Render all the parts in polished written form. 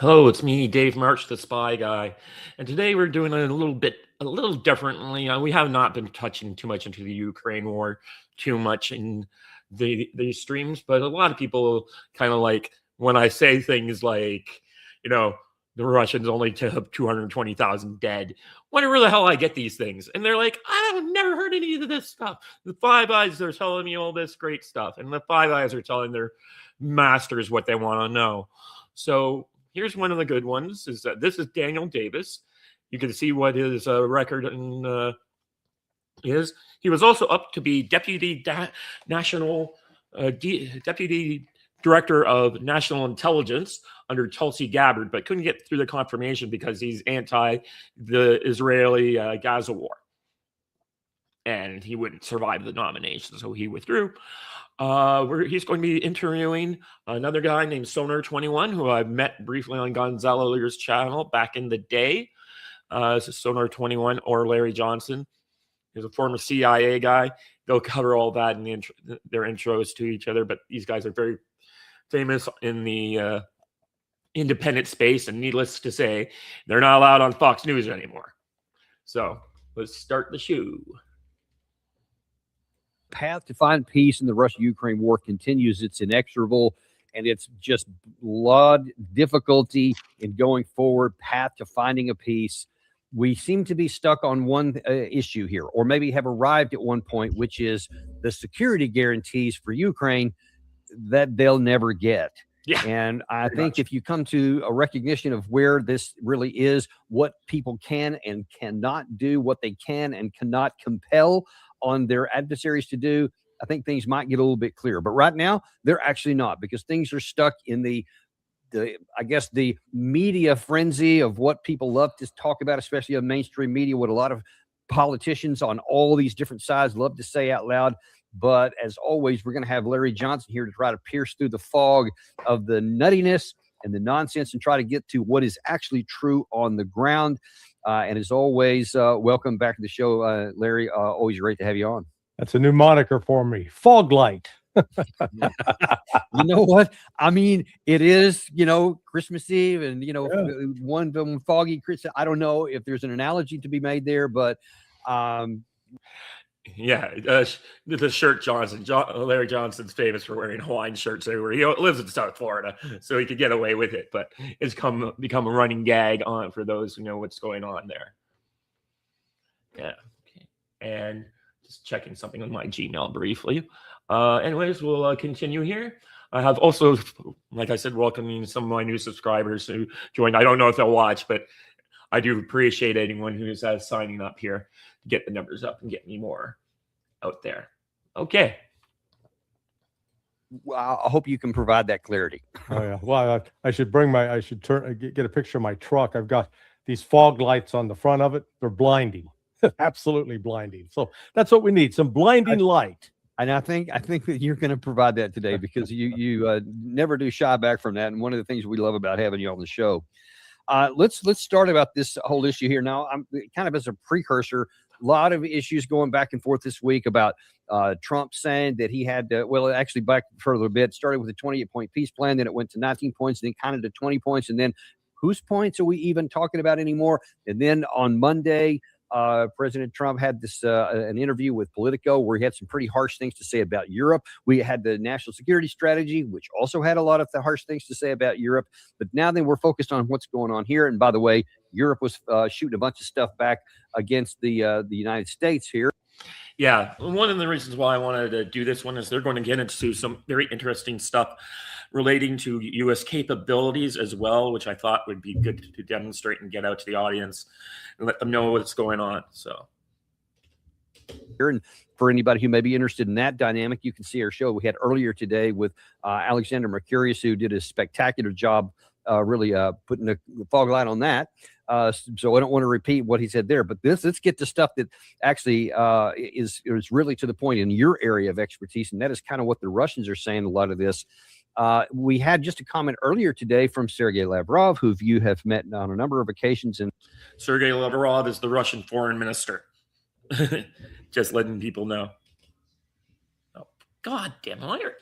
Hello, it's me, Dave March, the Spy Guy, and today we're doing a little differently. We have not been touching too much into the Ukraine war too much in these streams, but a lot of people kind of like when I say things like, you know, the Russians only took 220,000 dead. Wonder where the hell I get these things, and they're like, I've never heard any of this stuff. The Five Eyes are telling me all this great stuff, and the Five Eyes are telling their masters what they want to know. So here's one of the good ones. Is that this is Daniel Davis. You can see what his record is. He was also up to be deputy director of national intelligence under Tulsi Gabbard, but couldn't get through the confirmation because he's anti the Israeli Gaza war, and he wouldn't survive the nomination, so he withdrew. He's going to be interviewing another guy named Sonar 21, who I've met briefly on Gonzalo's channel back in the day. This is Sonar 21 or Larry Johnson. He's a former CIA guy. They'll cover all that in their intros to each other, but these guys are very famous in the independent space, and needless to say, they're not allowed on Fox News anymore. So let's start the show. Path to find peace in the Russia-Ukraine war continues. It's inexorable, and it's just blood difficulty in going forward, path to finding a peace. We seem to be stuck on one issue here, or maybe have arrived at one point, which is the security guarantees for Ukraine that they'll never get. Yeah, and I think if you come to a recognition of where this really is, what people can and cannot do, what they can and cannot compel on their adversaries to do, I think things might get a little bit clearer. But right now, they're actually not, because things are stuck in the I guess the media frenzy of what people love to talk about, especially on mainstream media, what a lot of politicians on all these different sides love to say out loud. But as always, we're going to have Larry Johnson here to try to pierce through the fog of the nuttiness and the nonsense and try to get to what is actually true on the ground. And as always, welcome back to the show, Larry. Always great to have you on. That's a new moniker for me. Fog light. You know what? I mean, it is, Christmas Eve and, one foggy Christmas. I don't know if there's an analogy to be made there, but the shirt Larry Johnson's famous for wearing Hawaiian shirts everywhere. He lives in South Florida, so he could get away with it, but it's become a running gag for those who know what's going on there. Yeah. Okay. And just checking something on my Gmail briefly. Anyways, we'll continue here. I have also, like I said, welcoming some of my new subscribers who joined. I don't know if they'll watch, but I do appreciate anyone who's signing up here to get the numbers up and get me more out there. Okay. Well, I hope you can provide that clarity. Oh yeah. Well, I should get a picture of my truck. I've got these fog lights on the front of it. They're blinding, absolutely blinding. So that's what we need, some blinding light. And I think that you're going to provide that today, because you never do shy back from that. And one of the things we love about having you on the show. Let's start about this whole issue here. Now, I'm kind of as a precursor, a lot of issues going back and forth this week about Trump saying that he had to, well, actually back further a bit, started with a 28-point peace plan, then it went to 19 points, and then kind of to 20 points, and then whose points are we even talking about anymore? And then on Monday, President Trump had this an interview with Politico where he had some pretty harsh things to say about Europe. We had the national security strategy, which also had a lot of the harsh things to say about Europe. But now then we're focused on what's going on here. And by the way, Europe was shooting a bunch of stuff back against the United States here. Yeah, one of the reasons why I wanted to do this one is they're going to get into some very interesting stuff relating to U.S. capabilities as well, which I thought would be good to demonstrate and get out to the audience and let them know what's going on. So, and for anybody who may be interested in that dynamic, you can see our show we had earlier today with Alexander Mercurius, who did a spectacular job really putting the fog light on that. So I don't want to repeat what he said there, but let's get to stuff that actually is really to the point in your area of expertise, and that is kind of what the Russians are saying. A lot of this. We had just a comment earlier today from Sergei Lavrov, who you have met on a number of occasions. And Sergei Lavrov is the Russian foreign minister. Just letting people know. Oh, God damn it.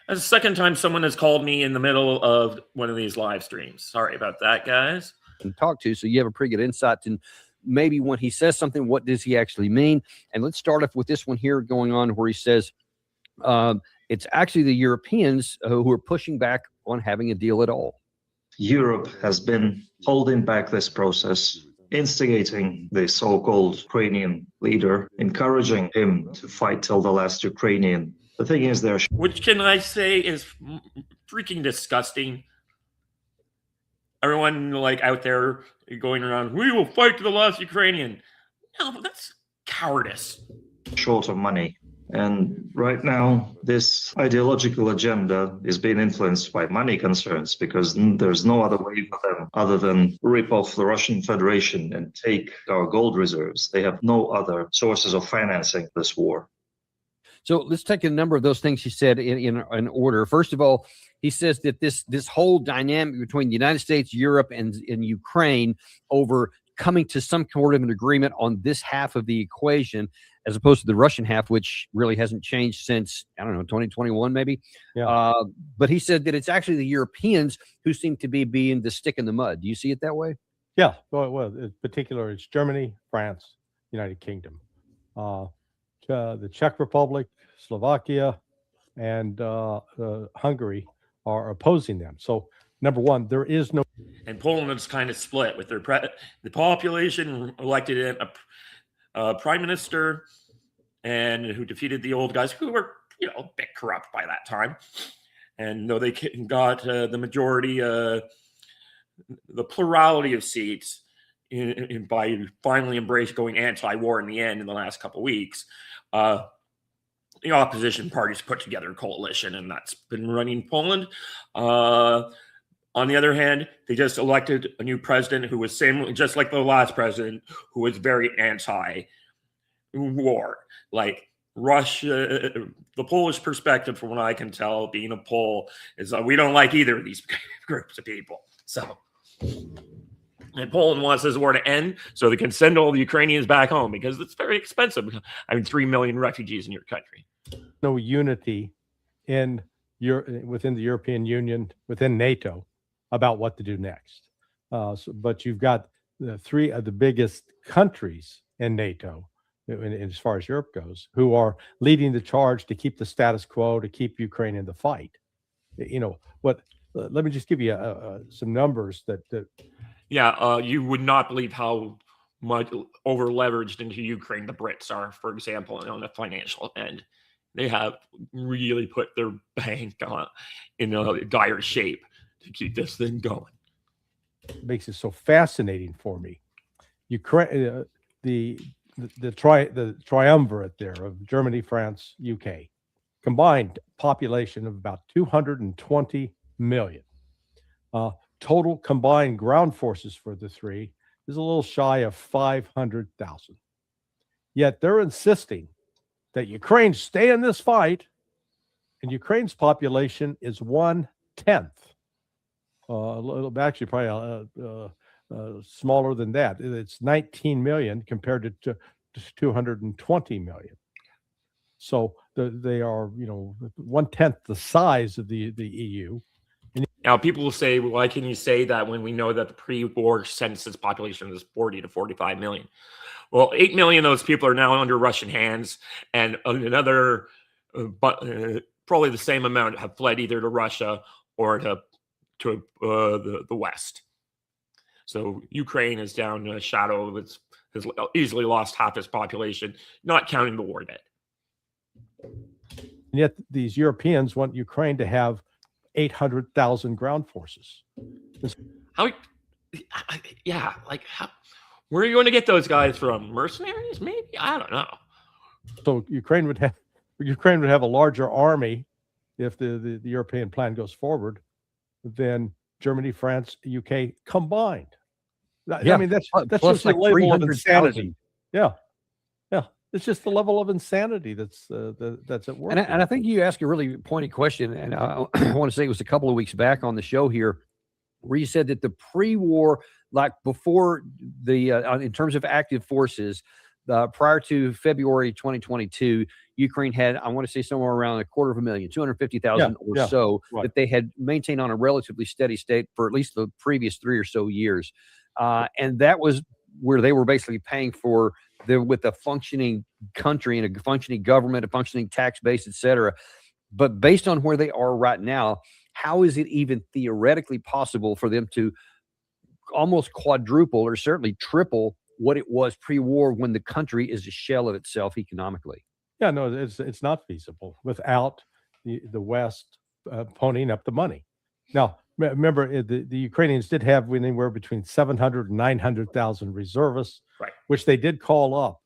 That's the second time someone has called me in the middle of one of these live streams. Sorry about that, guys. And talk to, so you have a pretty good insight to maybe when he says something, what does he actually mean? And let's start off with this one here going on where he says it's actually the Europeans who are pushing back on having a deal at all. Europe has been holding back this process, instigating the so-called Ukrainian leader, encouraging him to fight till the last Ukrainian. The thing is, which can I say is freaking disgusting. Everyone like out there going around, we will fight to the last Ukrainian. No, that's cowardice. Short of money. And right now, this ideological agenda is being influenced by money concerns, because there's no other way for them other than rip off the Russian Federation and take our gold reserves. They have no other sources of financing this war. So let's take a number of those things he said in order. First of all, he says that this whole dynamic between the United States, Europe, and Ukraine over coming to some sort of an agreement on this half of the equation, as opposed to the Russian half, which really hasn't changed since, I don't know, 2021 maybe. Yeah. But he said that it's actually the Europeans who seem to be being the stick in the mud. Do you see it that way? Yeah. Well, in particular, it's Germany, France, United Kingdom, the Czech Republic, Slovakia, and Hungary are opposing them. So, number one, there is no. And Poland is kind of split with their the population elected a prime minister, and who defeated the old guys who were, a bit corrupt by that time. And though they got the majority, the plurality of seats by finally going anti-war in the end in the last couple of weeks, the opposition parties put together a coalition, and that's been running Poland. On the other hand, they just elected a new president who was just like the last president, who was very anti-war. Like Russia, the Polish perspective, from what I can tell, being a Pole, is we don't like either of these groups of people. So, and Poland wants this war to end so they can send all the Ukrainians back home, because it's very expensive. 3 million refugees in your country. No unity within the European Union, within NATO, about what to do next. But you've got the three of the biggest countries in NATO, as far as Europe goes, who are leading the charge to keep the status quo, to keep Ukraine in the fight. Let me just give you some numbers that. Yeah, you would not believe how much over leveraged into Ukraine the Brits are, for example, on the financial end. They have really put their bank in a dire shape to keep this thing going. It makes it so fascinating for me. Ukraine, the triumvirate there of Germany, France, UK, combined population of about 220 million. Total combined ground forces for the three is a little shy of 500,000. Yet they're insisting that Ukraine stay in this fight, and Ukraine's population is 1/10. Actually, probably smaller than that. It's 19 million compared to 220 million. So they are, 1/10 the size of the EU. Now, people will say, well, why can you say that when we know that the pre-war census population is 40 to 45 million? Well, 8 million of those people are now under Russian hands, and another, probably the same amount, have fled either to Russia or to the West. So Ukraine is down in a shadow. Has easily lost half its population, not counting the war dead. And yet these Europeans want Ukraine to have 800,000 ground forces. How? Where are you going to get those guys from? Mercenaries, maybe? I don't know. So Ukraine would have a larger army if the European plan goes forward than Germany, France, UK combined. Yeah. I mean, that's plus just like a level of 300,000. insanity. Yeah. It's just the level of insanity that's at work. And I think you asked a really pointed question, and I want to say it was a couple of weeks back on the show here, where you said that the pre-war, like before in terms of active forces, prior to February 2022, Ukraine had, I want to say, somewhere around 250,000, 250,000 or Yeah, so right. that they had maintained on a relatively steady state for at least the previous 3 or so years. And that was where they were basically paying for with a functioning country and a functioning government, a functioning tax base, et cetera. But based on where they are right now, how is it even theoretically possible for them to almost quadruple or certainly triple what it was pre-war when the country is a shell of itself economically? Yeah, no, it's not feasible without the West ponying up the money. Now, remember, the Ukrainians did have anywhere between 700 and 900,000 reservists, Right. which they did call up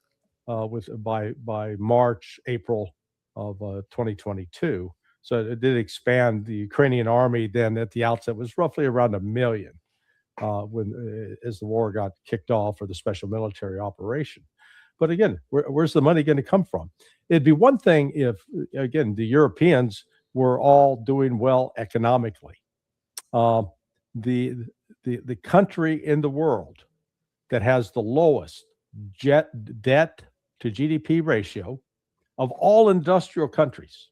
by March, April of 2022. So it did expand. The Ukrainian army then at the outset was roughly around 1 million as the war got kicked off, or the special military operation. But again, where's the money going to come from? It'd be one thing if, again, the Europeans were all doing well economically. The country in the world that has the lowest debt to GDP ratio of all industrial countries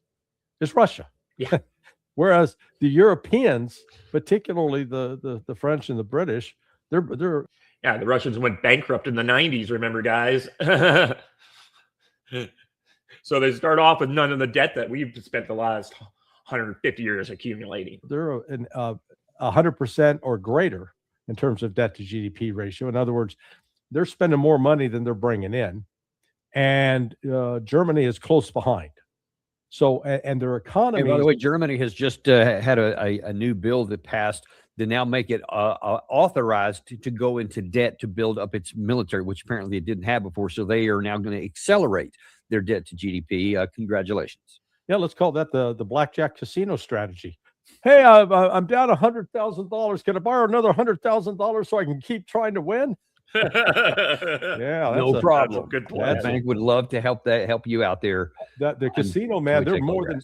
is Russia. Yeah. Whereas the Europeans, particularly the French and the British, they're Yeah, the Russians went bankrupt in the 90s, remember, guys? So they start off with none of the debt that we've spent the last 150 years accumulating. they're 100% or greater in terms of debt to GDP ratio. In other words, they're spending more money than they're bringing in, and Germany is close behind. So, and their economy. And by the way, Germany has just had a new bill that passed to now make it authorized to go into debt to build up its military, which apparently it didn't have before. So they are now going to accelerate their debt to GDP. Congratulations. Yeah, let's call that the blackjack casino strategy. Hey, I'm down $100,000. Can I borrow another $100,000 so I can keep trying to win? Yeah, No problem. That's a good The plan. bank would love to help you out there. The casino man, they're take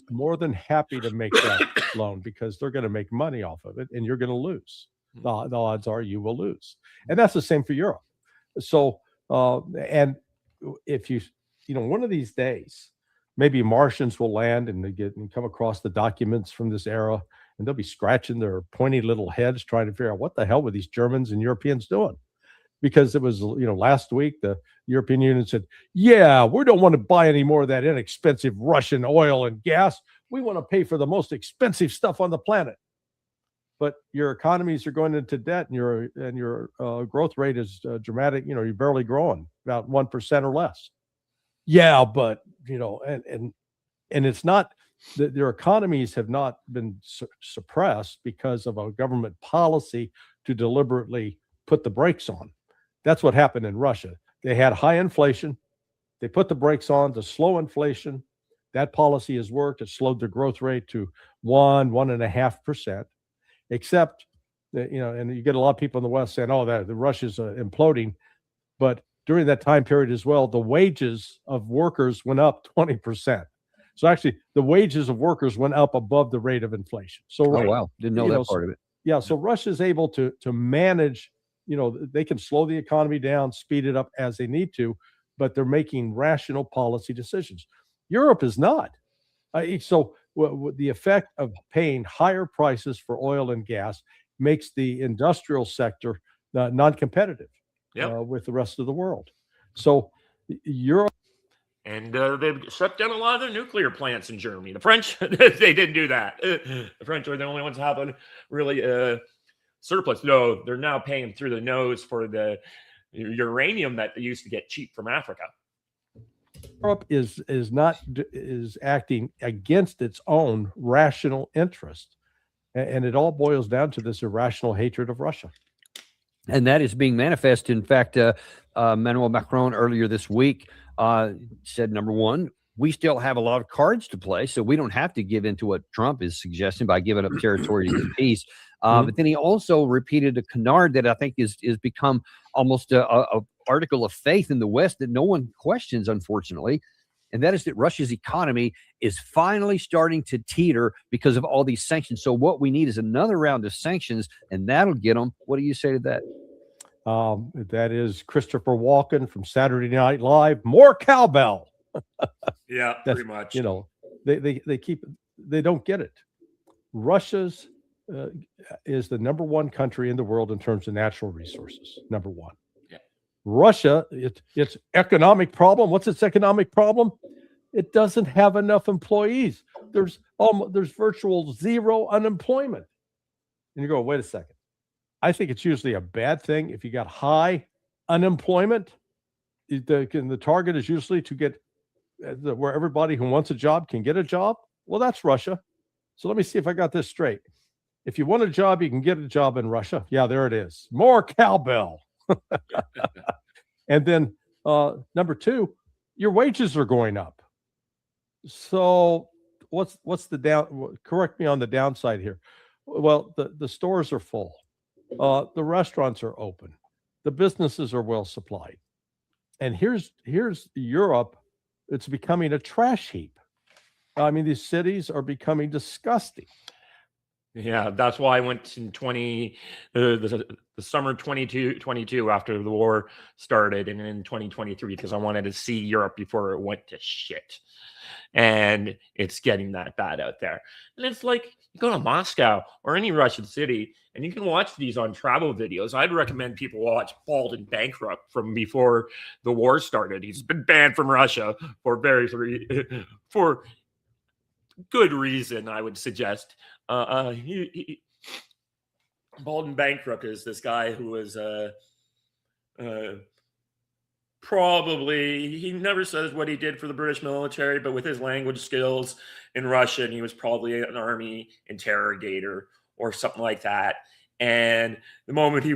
more than happy to make that loan because they're going to make money off of it, and you're going to lose. The odds are you will lose, and that's the same for Europe. So, and if one of these days, maybe Martians will land and come across the documents from this era, and they'll be scratching their pointy little heads trying to figure out what the hell were these Germans and Europeans doing. Because it was, last week, the European Union said, yeah, we don't want to buy any more of that inexpensive Russian oil and gas. We want to pay for the most expensive stuff on the planet. But your economies are going into debt, and your growth rate is dramatic. You're barely growing, about 1% or less. Yeah, but, and it's not that their economies have not been suppressed because of a government policy to deliberately put the brakes on. That's what happened in Russia. They had high inflation. They put the brakes on to slow inflation. That policy has worked. It slowed the growth rate to 1.5%. Except that, and you get a lot of people in the West saying, "Oh, the Russia's imploding," but during that time period as well, the wages of workers went up 20%. So actually, the wages of workers went up above the rate of inflation. So, oh wow, didn't know that part of it. Yeah, so Russia's able to manage. They can slow the economy down, speed it up as they need to, but they're making rational policy decisions. Europe is not. So the effect of paying higher prices for oil and gas makes the industrial sector non-competitive with the rest of the world. So Europe. And they've shut down a lot of their nuclear plants in Germany. The French, they didn't do that. The French are the only ones having really surplus. No, they're now paying through the nose for the uranium that they used to get cheap from Africa. Europe is acting against its own rational interest, and it all boils down to this irrational hatred of Russia. And that is being manifest. In fact, Emmanuel Macron earlier this week said, number one, we still have a lot of cards to play, so we don't have to give in to what Trump is suggesting by giving up territory to peace. But then he also repeated a canard that I think is become almost a article of faith in the West that no one questions, unfortunately. And that is that Russia's economy is finally starting to teeter because of all these sanctions. So what we need is another round of sanctions, and that'll get them. What do you say to that? That is Christopher Walken from Saturday Night Live. More cowbell. Yeah, That's, pretty much. you know, they don't get it. Russia's is the number one country in the world in terms of natural resources. Number one. Yeah. Russia, its economic problem. What's its economic problem? It doesn't have enough employees. There's virtual zero unemployment. And you go, wait a second. I think it's usually a bad thing if you got high unemployment. The target is usually to get where everybody who wants a job can get a job. Well, that's Russia. So let me see if I got this straight. If you want a job, you can get a job in Russia. Yeah, there it is. More cowbell. And then number two, your wages are going up. So what's the down? Correct me on the downside here. Well, the stores are full. The restaurants are open. The businesses are well supplied. And here's Europe. It's becoming a trash heap. I mean, these cities are becoming disgusting. Yeah, that's why I went in the summer 22 after the war started, and in 2023 because I wanted to see Europe before it went to shit. And it's getting that bad out there. And it's like you go to Moscow or any Russian city, and you can watch these on travel videos. I'd recommend people watch Bald and Bankrupt from before the war started. He's been banned from Russia for for good reason, I would suggest. Bald and Bankrupt is this guy who was probably, he never says what he did for the British military, but with his language skills in Russian, he was probably an army interrogator or something like that. And the moment he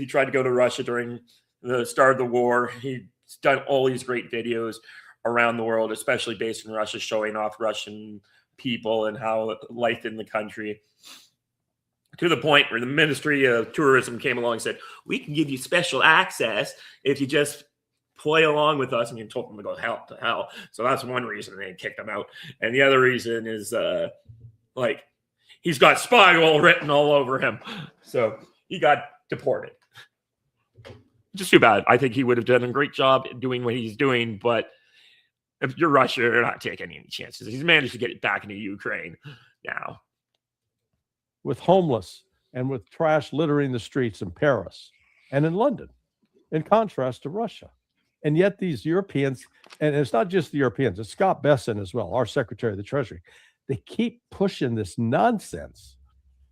tried to go to Russia during the start of the war, he's done all these great videos around the world, especially based in Russia, showing off Russian people and how life in the country, to the point where the Ministry of Tourism came along and said, we can give you special access if you just play along with us. And you told them to go hell to hell. So that's one reason they kicked him out. And the other reason is like he's got Spyguy written all over him. So he got deported. Just too bad. I think he would have done a great job doing what he's doing, but if you're Russia, you're not taking any chances. He's managed to get it back into Ukraine now. With homeless and with trash littering the streets in Paris and in London, in contrast to Russia. And yet these Europeans, and it's not just the Europeans, it's Scott Bessent as well, our Secretary of the Treasury, they keep pushing this nonsense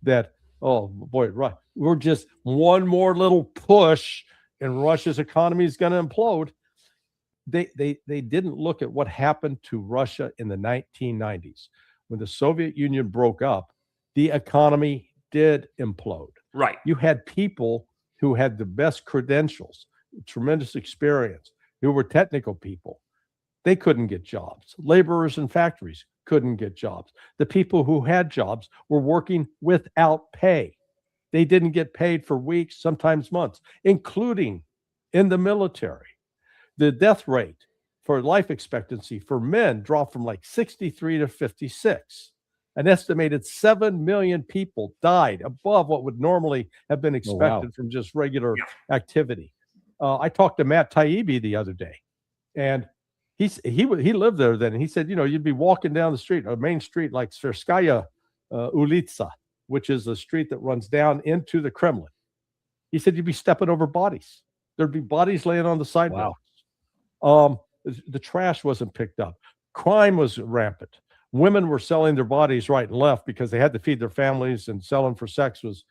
that, oh boy, we're just one more little push and Russia's economy is going to implode. They didn't look at what happened to Russia in the 1990s. When the Soviet Union broke up, the economy did implode. Right. You had people who had the best credentials, tremendous experience, who were technical people. They couldn't get jobs. Laborers in factories couldn't get jobs. The people who had jobs were working without pay. They didn't get paid for weeks, sometimes months, including in the military. The death rate for life expectancy for men dropped from like 63 to 56. An estimated 7 million people died above what would normally have been expected from just regular activity. I talked to Matt Taibbi the other day, and he lived there then. And he said, you'd be walking down the street, a main street like Spyguy Ulitsa, which is a street that runs down into the Kremlin. He said you'd be stepping over bodies. There'd be bodies laying on the sidewalks. Wow. The trash wasn't picked up. Crime was rampant. Women were selling their bodies right and left because they had to feed their families, and selling for sex was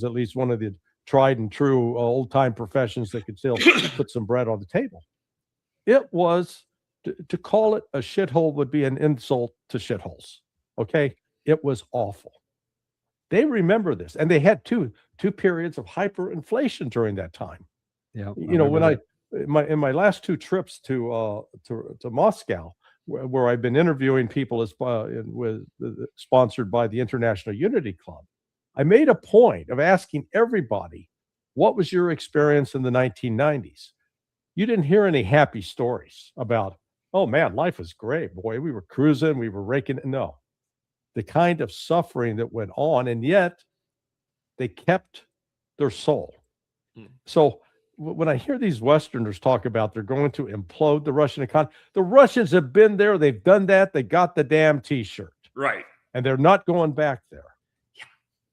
at least one of the tried and true old-time professions that could still put some bread on the table. It was, to call it a shithole would be an insult to shitholes. Okay? It was awful. They remember this, and they had two periods of hyperinflation during that time. Yeah, when in my last two trips to Moscow, where I've been interviewing people sponsored by the International Unity Club, I made a point of asking everybody, what was your experience in the 1990s? You didn't hear any happy stories about, oh man, life was great, boy, we were cruising, we were raking. No, the kind of suffering that went on, and yet they kept their soul. So when I hear these Westerners talk about they're going to implode the Russian economy, the Russians have been there. They've done that. They got the damn T-shirt. Right. And they're not going back there. Yeah,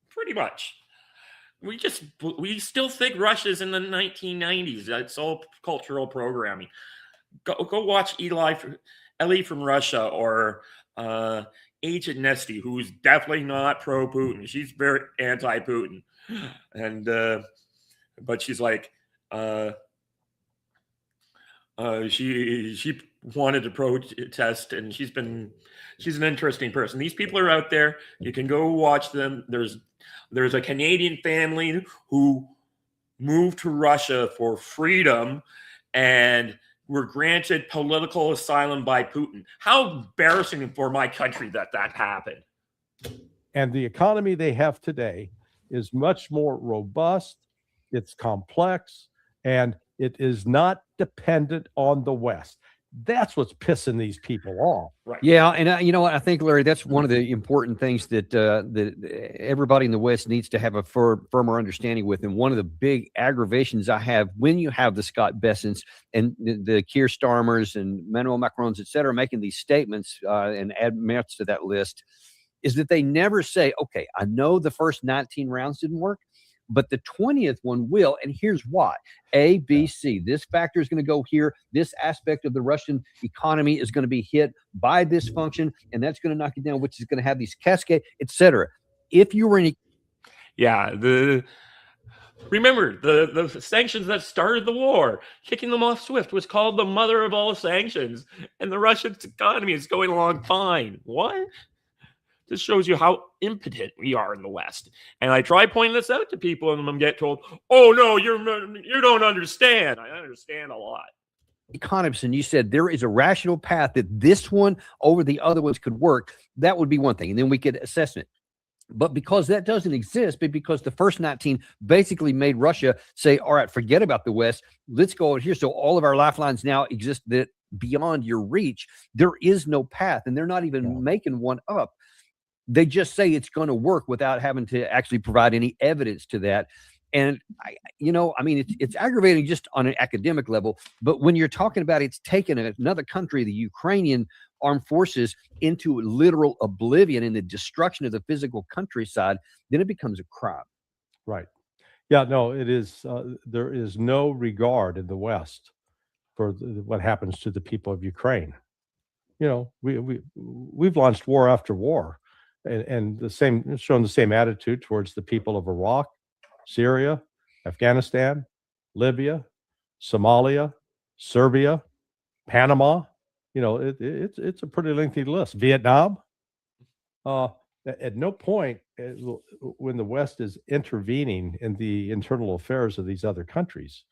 pretty much. We still think Russia's in the 1990s. It's all cultural programming. Go watch Ellie from Russia, or Agent Nesty, who's definitely not pro-Putin. She's very anti-Putin, and but she's like she wanted to protest, and she's an interesting person. These people are out there. You can go watch them. There's a Canadian family who moved to Russia for freedom and were granted political asylum by Putin. How embarrassing for my country that happened. And the economy they have today is much more robust, it's complex, and it is not dependent on the West. That's what's pissing these people off. Right. Yeah, and you know what? I think, Larry, that's one of the important things that that everybody in the West needs to have a firmer understanding with. And one of the big aggravations I have when you have the Scott Bessents and the Keir Starmers and Emmanuel Macrons, et cetera, making these statements and add merits to that list, is that they never say, okay, I know the first 19 rounds didn't work, but the 20th one will. And here's why. A, B, C. This factor is going to go here. This aspect of the Russian economy is going to be hit by this function, and that's going to knock it down, which is going to have these cascade, et cetera. If you were in remember the sanctions that started the war, kicking them off SWIFT was called the mother of all sanctions, and the Russian economy is going along fine. What? This shows you how impotent we are in the West. And I try pointing this out to people, and I'm get told, "Oh no, you don't understand." I understand a lot. Economists, and you said there is a rational path that this one over the other ones could work. That would be one thing, and then we could assess it. But because that doesn't exist, but because the first 19 basically made Russia say, all right, forget about the West. Let's go over here. So all of our lifelines now exist that beyond your reach. There is no path, and they're not even making one up. They just say it's going to work without having to actually provide any evidence to that. And, it's aggravating just on an academic level. But when you're talking about it's taken another country, the Ukrainian armed forces, into literal oblivion and the destruction of the physical countryside, then it becomes a crime. Right. Yeah, no, it is. There is no regard in the West for what happens to the people of Ukraine. We've launched war after war. And shown the same attitude towards the people of Iraq, Syria, Afghanistan, Libya, Somalia, Serbia, Panama. It's a pretty lengthy list. Vietnam. At no point when the West is intervening in the internal affairs of these other countries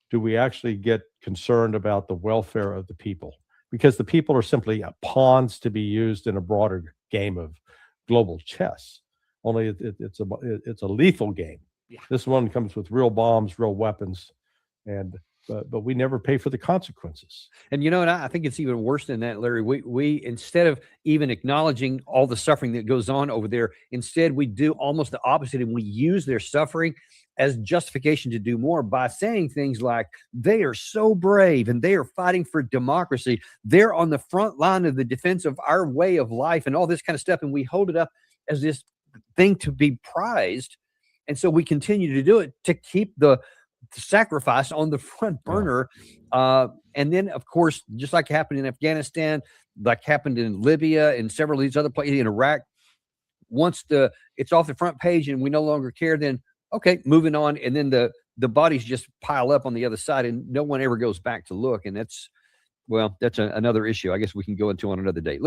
do we actually get concerned about the welfare of the people, because the people are simply pawns to be used in a broader game of global chess. Only it's a lethal game. Yeah. This one comes with real bombs, real weapons, and but we never pay for the consequences. And and I think it's even worse than that, Larry. We instead of even acknowledging all the suffering that goes on over there, instead we do almost the opposite, and we use their suffering as justification to do more by saying things like they are so brave and they are fighting for democracy. They're on the front line of the defense of our way of life and all this kind of stuff. And we hold it up as this thing to be prized. And so we continue to do it to keep the sacrifice on the front burner. And then, of course, just like happened in Afghanistan, like happened in Libya and several of these other places, in Iraq, once it's off the front page and we no longer care, then okay, moving on. And then the bodies just pile up on the other side and no one ever goes back to look. And that's another issue I guess we can go into on another day.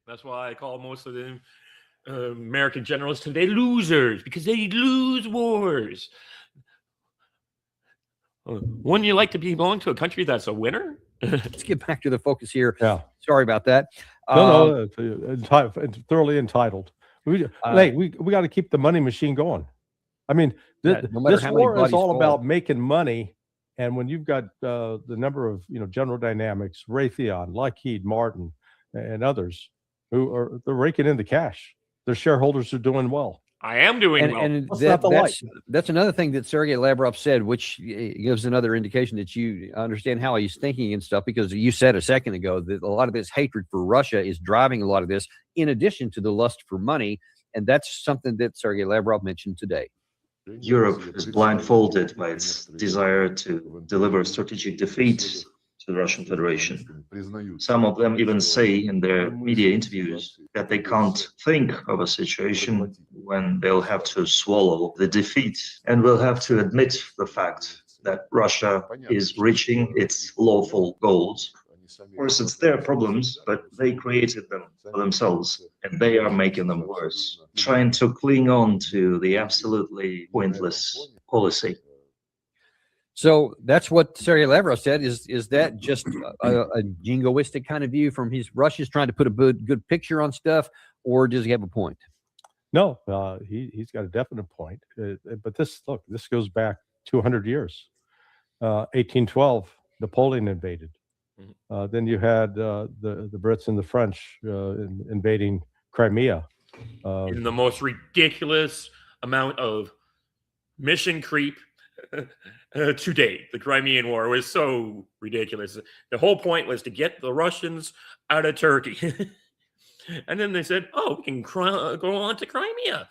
That's why I call most of the American generals today losers, because they lose wars. Wouldn't you like to belong to a country that's a winner? Let's get back to the focus here. Yeah. Sorry about that. No, thoroughly entitled. We got to keep the money machine going. I mean, no matter this how many war is bodies all fall. about making money. And when you've got the number of, General Dynamics, Raytheon, Lockheed Martin, and others they're raking in the cash, their shareholders are doing well. I am doing well. And What's not the that's another thing that Sergei Lavrov said, which gives another indication that you understand how he's thinking and stuff, because you said a second ago that a lot of this hatred for Russia is driving a lot of this, in addition to the lust for money. And that's something that Sergei Lavrov mentioned today. Europe is blindfolded by its desire to deliver strategic defeat to the Russian Federation. Some of them even say in their media interviews that they can't think of a situation when they'll have to swallow the defeat and will have to admit the fact that Russia is reaching its lawful goals. Of course, it's their problems, but they created them for themselves, and they are making them worse, trying to cling on to the absolutely pointless policy. So that's what Sergei Lavrov said. Is that just a jingoistic kind of view from Russia's trying to put a good picture on stuff, or does he have a point? No, he's got a definite point. But this goes back 200 years. 1812, Napoleon invaded. Then you had the Brits and the French invading Crimea. In the most ridiculous amount of mission creep to date. The Crimean War was so ridiculous. The whole point was to get the Russians out of Turkey. And then they said, oh, we can go on to Crimea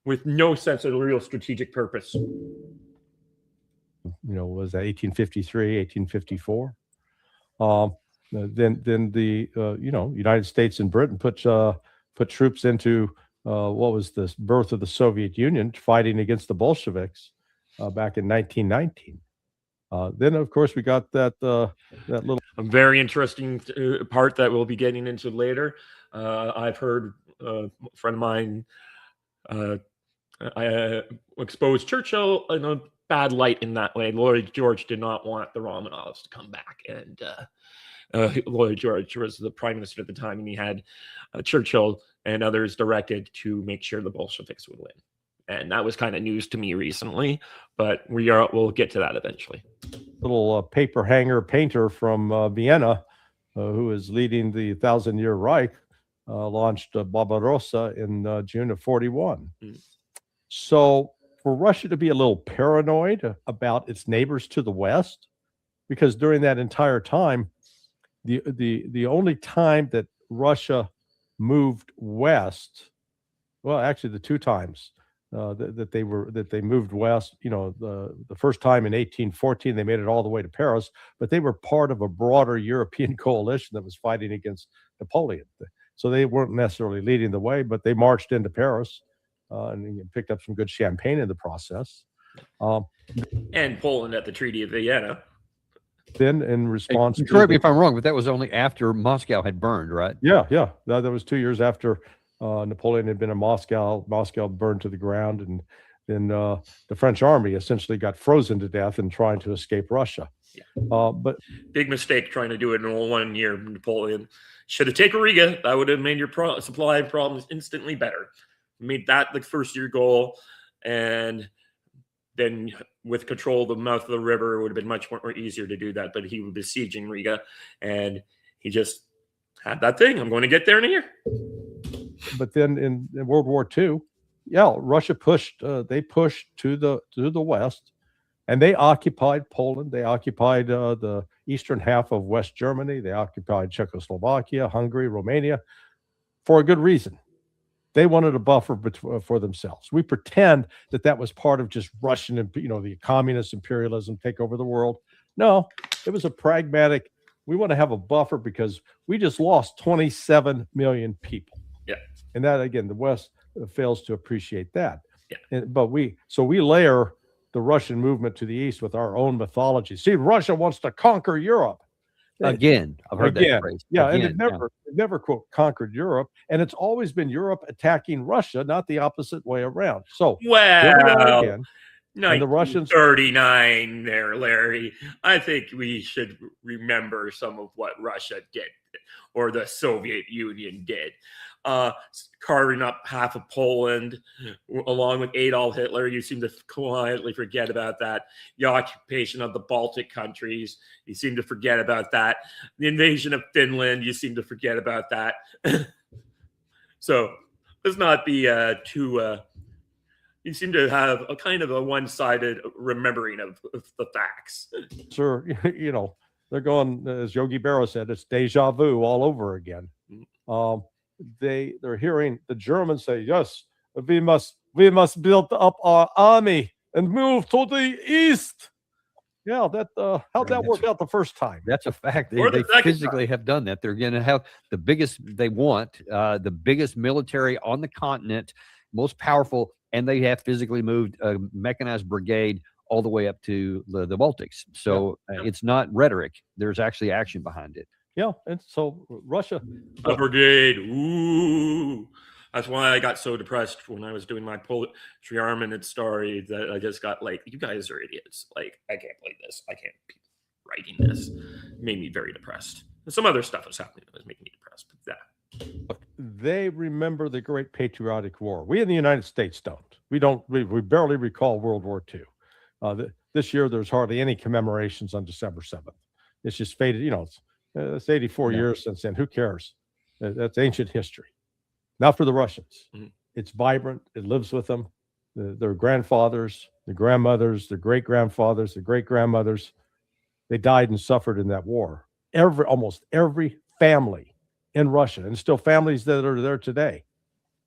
with no sense of real strategic purpose. Was that 1853, 1854? Then the United States and Britain put troops into what was the birth of the Soviet Union, fighting against the Bolsheviks back in 1919. Then, of course, we got that little very interesting part that we'll be getting into later. I've heard a friend of mine exposed Churchill in a bad light in that way. Lloyd George did not want the Romanovs to come back, and Lloyd George was the prime minister at the time, and he had Churchill and others directed to make sure the Bolsheviks would win. And that was kind of news to me recently, but we'll get to that eventually. Little paper hanger painter from Vienna, who is leading the 1,000-year Reich, launched Barbarossa in June of 41. So for Russia to be a little paranoid about its neighbors to the west, because during that entire time, the only time that Russia moved west, well, actually the two times that they moved west, the first time in 1814 they made it all the way to Paris, but they were part of a broader European coalition that was fighting against Napoleon. So they weren't necessarily leading the way, but they marched into Paris and picked up some good champagne in the process. And Poland at the Treaty of Vienna. Then in response to... Correct me if I'm wrong, but that was only after Moscow had burned, right? Yeah. That was 2 years after Napoleon had been in Moscow. Moscow burned to the ground, and then the French army essentially got frozen to death in trying to escape Russia. Yeah. But big mistake trying to do it in all 1 year. Napoleon should have taken Riga. That would have made your supply problems instantly better. Made that the first year goal, and then with control of the mouth of the river, it would have been much more easier to do that. But he was besieging Riga, and he just had that thing. I'm going to get there in a year. But then in World War II, Russia pushed. They pushed to the west, and they occupied Poland. They occupied the eastern half of West Germany. They occupied Czechoslovakia, Hungary, Romania, for a good reason. They wanted a buffer for themselves. We pretend that was part of just Russian, the communist imperialism take over the world. No, it was a pragmatic. We want to have a buffer because we just lost 27 million people. Yeah. And that, again, the West fails to appreciate that. Yeah. But we layer the Russian movement to the east with our own mythology. See, Russia wants to conquer Europe. Again, I've heard that phrase. Yeah, and it never quote conquered Europe, and it's always been Europe attacking Russia, not the opposite way around. So again, and the Russians 39 there, Larry. I think we should remember some of what Russia did, or the Soviet Union did. Carving up half of Poland along with Adolf Hitler. You seem to quietly forget about that. The occupation of the Baltic countries. You seem to forget about that. The invasion of Finland. You seem to forget about that. So let's not be too you seem to have a kind of a one-sided remembering of the facts. Sir, you know, they're going, as Yogi Berra said, it's deja vu all over again. They're hearing the Germans say, yes, we must build up our army and move to the east. Yeah, that how'd that work out the first time? That's a fact. Or They the second physically have done that. They're going to have the biggest they want, the biggest military on the continent, most powerful, and they have physically moved a mechanized brigade all the way up to the Baltics. So it's not rhetoric. There's actually action behind it. Yeah, and so Russia, A brigade. Ooh. That's why I got so depressed when I was doing my poetry armament story that I just got like, you guys are idiots. Like, I can't believe this. I can't be writing this. It made me very depressed. And some other stuff was happening that was making me depressed. But look, they remember the Great Patriotic War. We in the United States don't. We don't. We barely recall World War II. This year, there's hardly any commemorations on December 7th. It's just faded. You know, it's 84 years since then. Who cares? That's ancient history. Not for the Russians. It's vibrant. It lives with them. Their grandfathers, their grandmothers, their great-grandfathers, their great-grandmothers, they died and suffered in that war. Almost every family in Russia, and still families that are there today,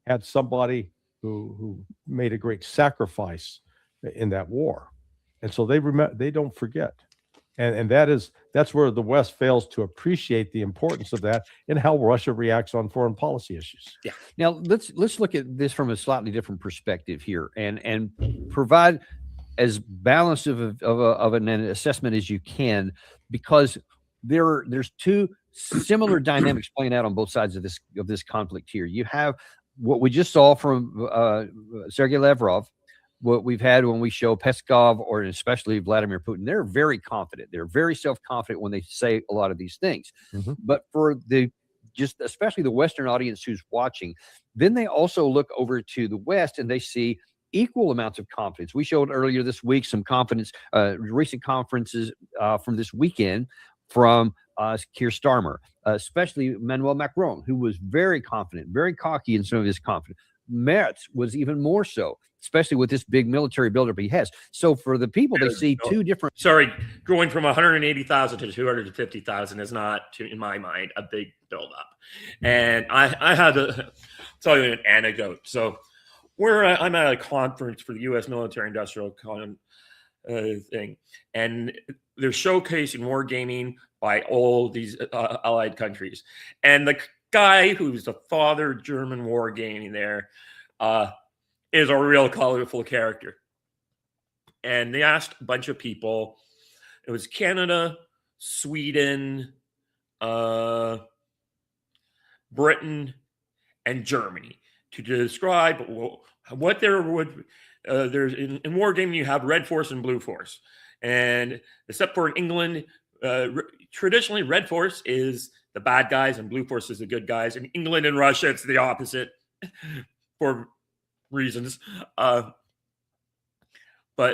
had somebody who made a great sacrifice in that war. And so they don't forget. And that's where the West fails to appreciate the importance of that and how Russia reacts on foreign policy issues. Yeah. Now let's look at this from a slightly different perspective here, and provide as balanced of an assessment as you can, because there's two similar dynamics playing out on both sides of this conflict here. You have what we just saw from Sergei Lavrov, what we've had when we show Peskov, or especially Vladimir Putin. They're very confident. They're very self-confident when they say a lot of these things. But for especially the Western audience who's watching, then they also look over to the West and they see equal amounts of confidence. We showed earlier this week some confidence, recent conferences from this weekend from Keir Starmer, especially Emmanuel Macron, who was very confident, very cocky in some of his confidence. Merz was even more so, especially with this big military buildup he has. So for the people, they see two different. Sorry, going from 180,000 to 250,000 is not, in my mind, a big buildup. And I had to tell you an anecdote. So I'm at a conference for the U.S. military industrial thing, and they're showcasing wargaming by all these allied countries. And the guy who's the father of German wargaming there is a real colorful character. And they asked a bunch of people. It was Canada, Sweden, Britain, and Germany to describe what there would. There's in wargaming, you have red force and blue force, and except for in England, traditionally red force is the bad guys and blue force is the good guys. In England and Russia, it's the opposite for reasons. But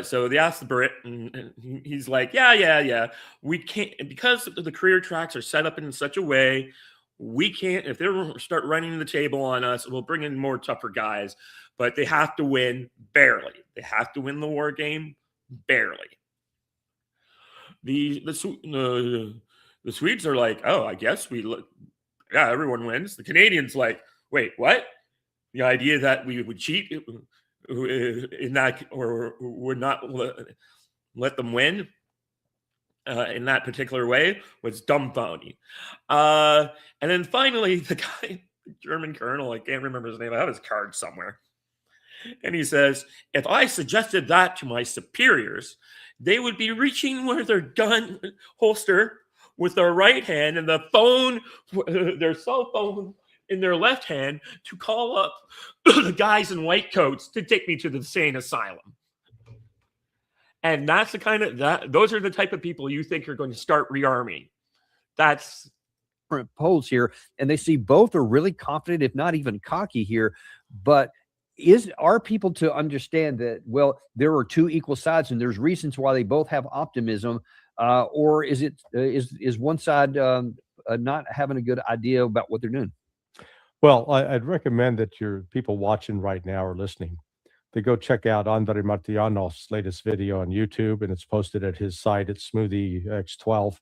so they asked the Brit, and he's like, yeah. We can't, because the career tracks are set up in such a way, we can't, if they start running the table on us, we'll bring in more tougher guys, but they have to win barely. They have to win the war game barely. The Swedes are like, oh, I guess everyone wins. The Canadians like, wait, what? The idea that we would cheat in that, or would not let them win in that particular way, was dumbfounding. And then finally, the guy, the German colonel, I can't remember his name, I have his card somewhere. And he says, if I suggested that to my superiors, they would be reaching with their gun holster with their right hand and their cell phone in their left hand to call up the guys in white coats to take me to the insane asylum. And that's the kind of those are the type of people you think are going to start rearming. That's different polls here, and they see both are really confident, if not even cocky here. But are people to understand that, well, there are two equal sides and there's reasons why they both have optimism, or is one side not having a good idea about what they're doing? Well, I'd recommend that your people watching right now or listening to go check out Andrei Martianov's latest video on YouTube, and it's posted at his site at Smoothie X12,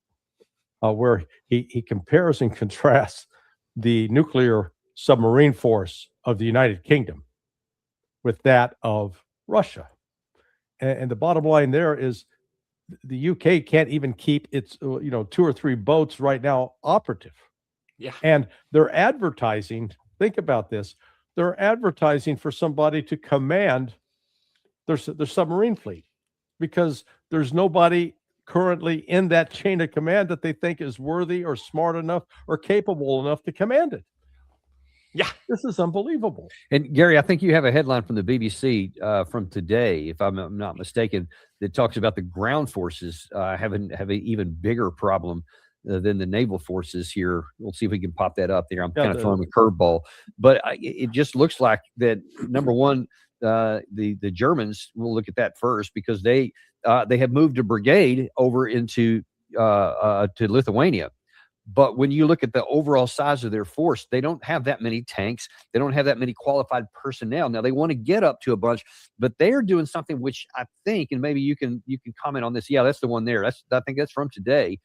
where he compares and contrasts the nuclear submarine force of the United Kingdom with that of Russia. And the bottom line there is the UK can't even keep its 2 or 3 boats right now operative. Yeah. And they're advertising, think about this, they're advertising for somebody to command their submarine fleet, because there's nobody currently in that chain of command that they think is worthy or smart enough or capable enough to command it. Yeah. This is unbelievable. And Gary, I think you have a headline from the BBC from today, if I'm not mistaken, that talks about the ground forces have an even bigger problem than the naval forces here. We'll see if we can pop that up there. I'm kind of throwing a curveball, but it just looks like that. Number one, the Germans, we'll look at that first, because they have moved a brigade over into to Lithuania. But when you look at the overall size of their force, they don't have that many tanks. They don't have that many qualified personnel. Now they want to get up to a bunch, but they are doing something which I think, and maybe you can comment on this. Yeah, that's the one there. I think that's from today.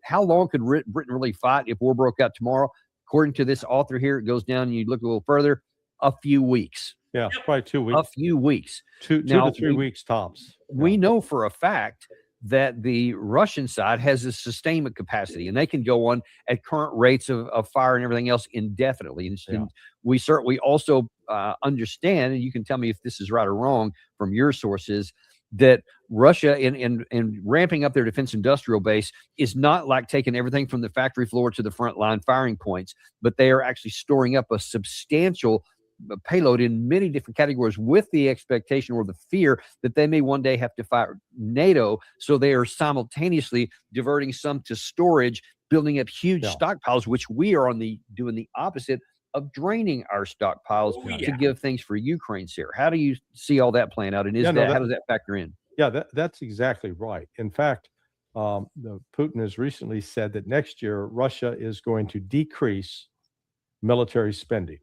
How long could Britain really fight if war broke out tomorrow? According to this author here, it goes down and you look a little further, a few weeks. Yeah, probably 2 weeks. A few weeks. Two to 3 weeks tops. We know for a fact that the Russian side has a sustainment capacity, and they can go on at current rates of fire and everything else indefinitely. And we certainly also understand, and you can tell me if this is right or wrong from your sources, that Russia in ramping up their defense industrial base is not like taking everything from the factory floor to the front line firing points, but they are actually storing up a substantial payload in many different categories with the expectation or the fear that they may one day have to fight NATO. So they are simultaneously diverting some to storage, building up huge stockpiles, which we are doing the opposite of draining our stockpiles to give things for Ukraine, sir. How do you see all that playing out? And how does that factor in? Yeah, that's exactly right. In fact, Putin has recently said that next year Russia is going to decrease military spending.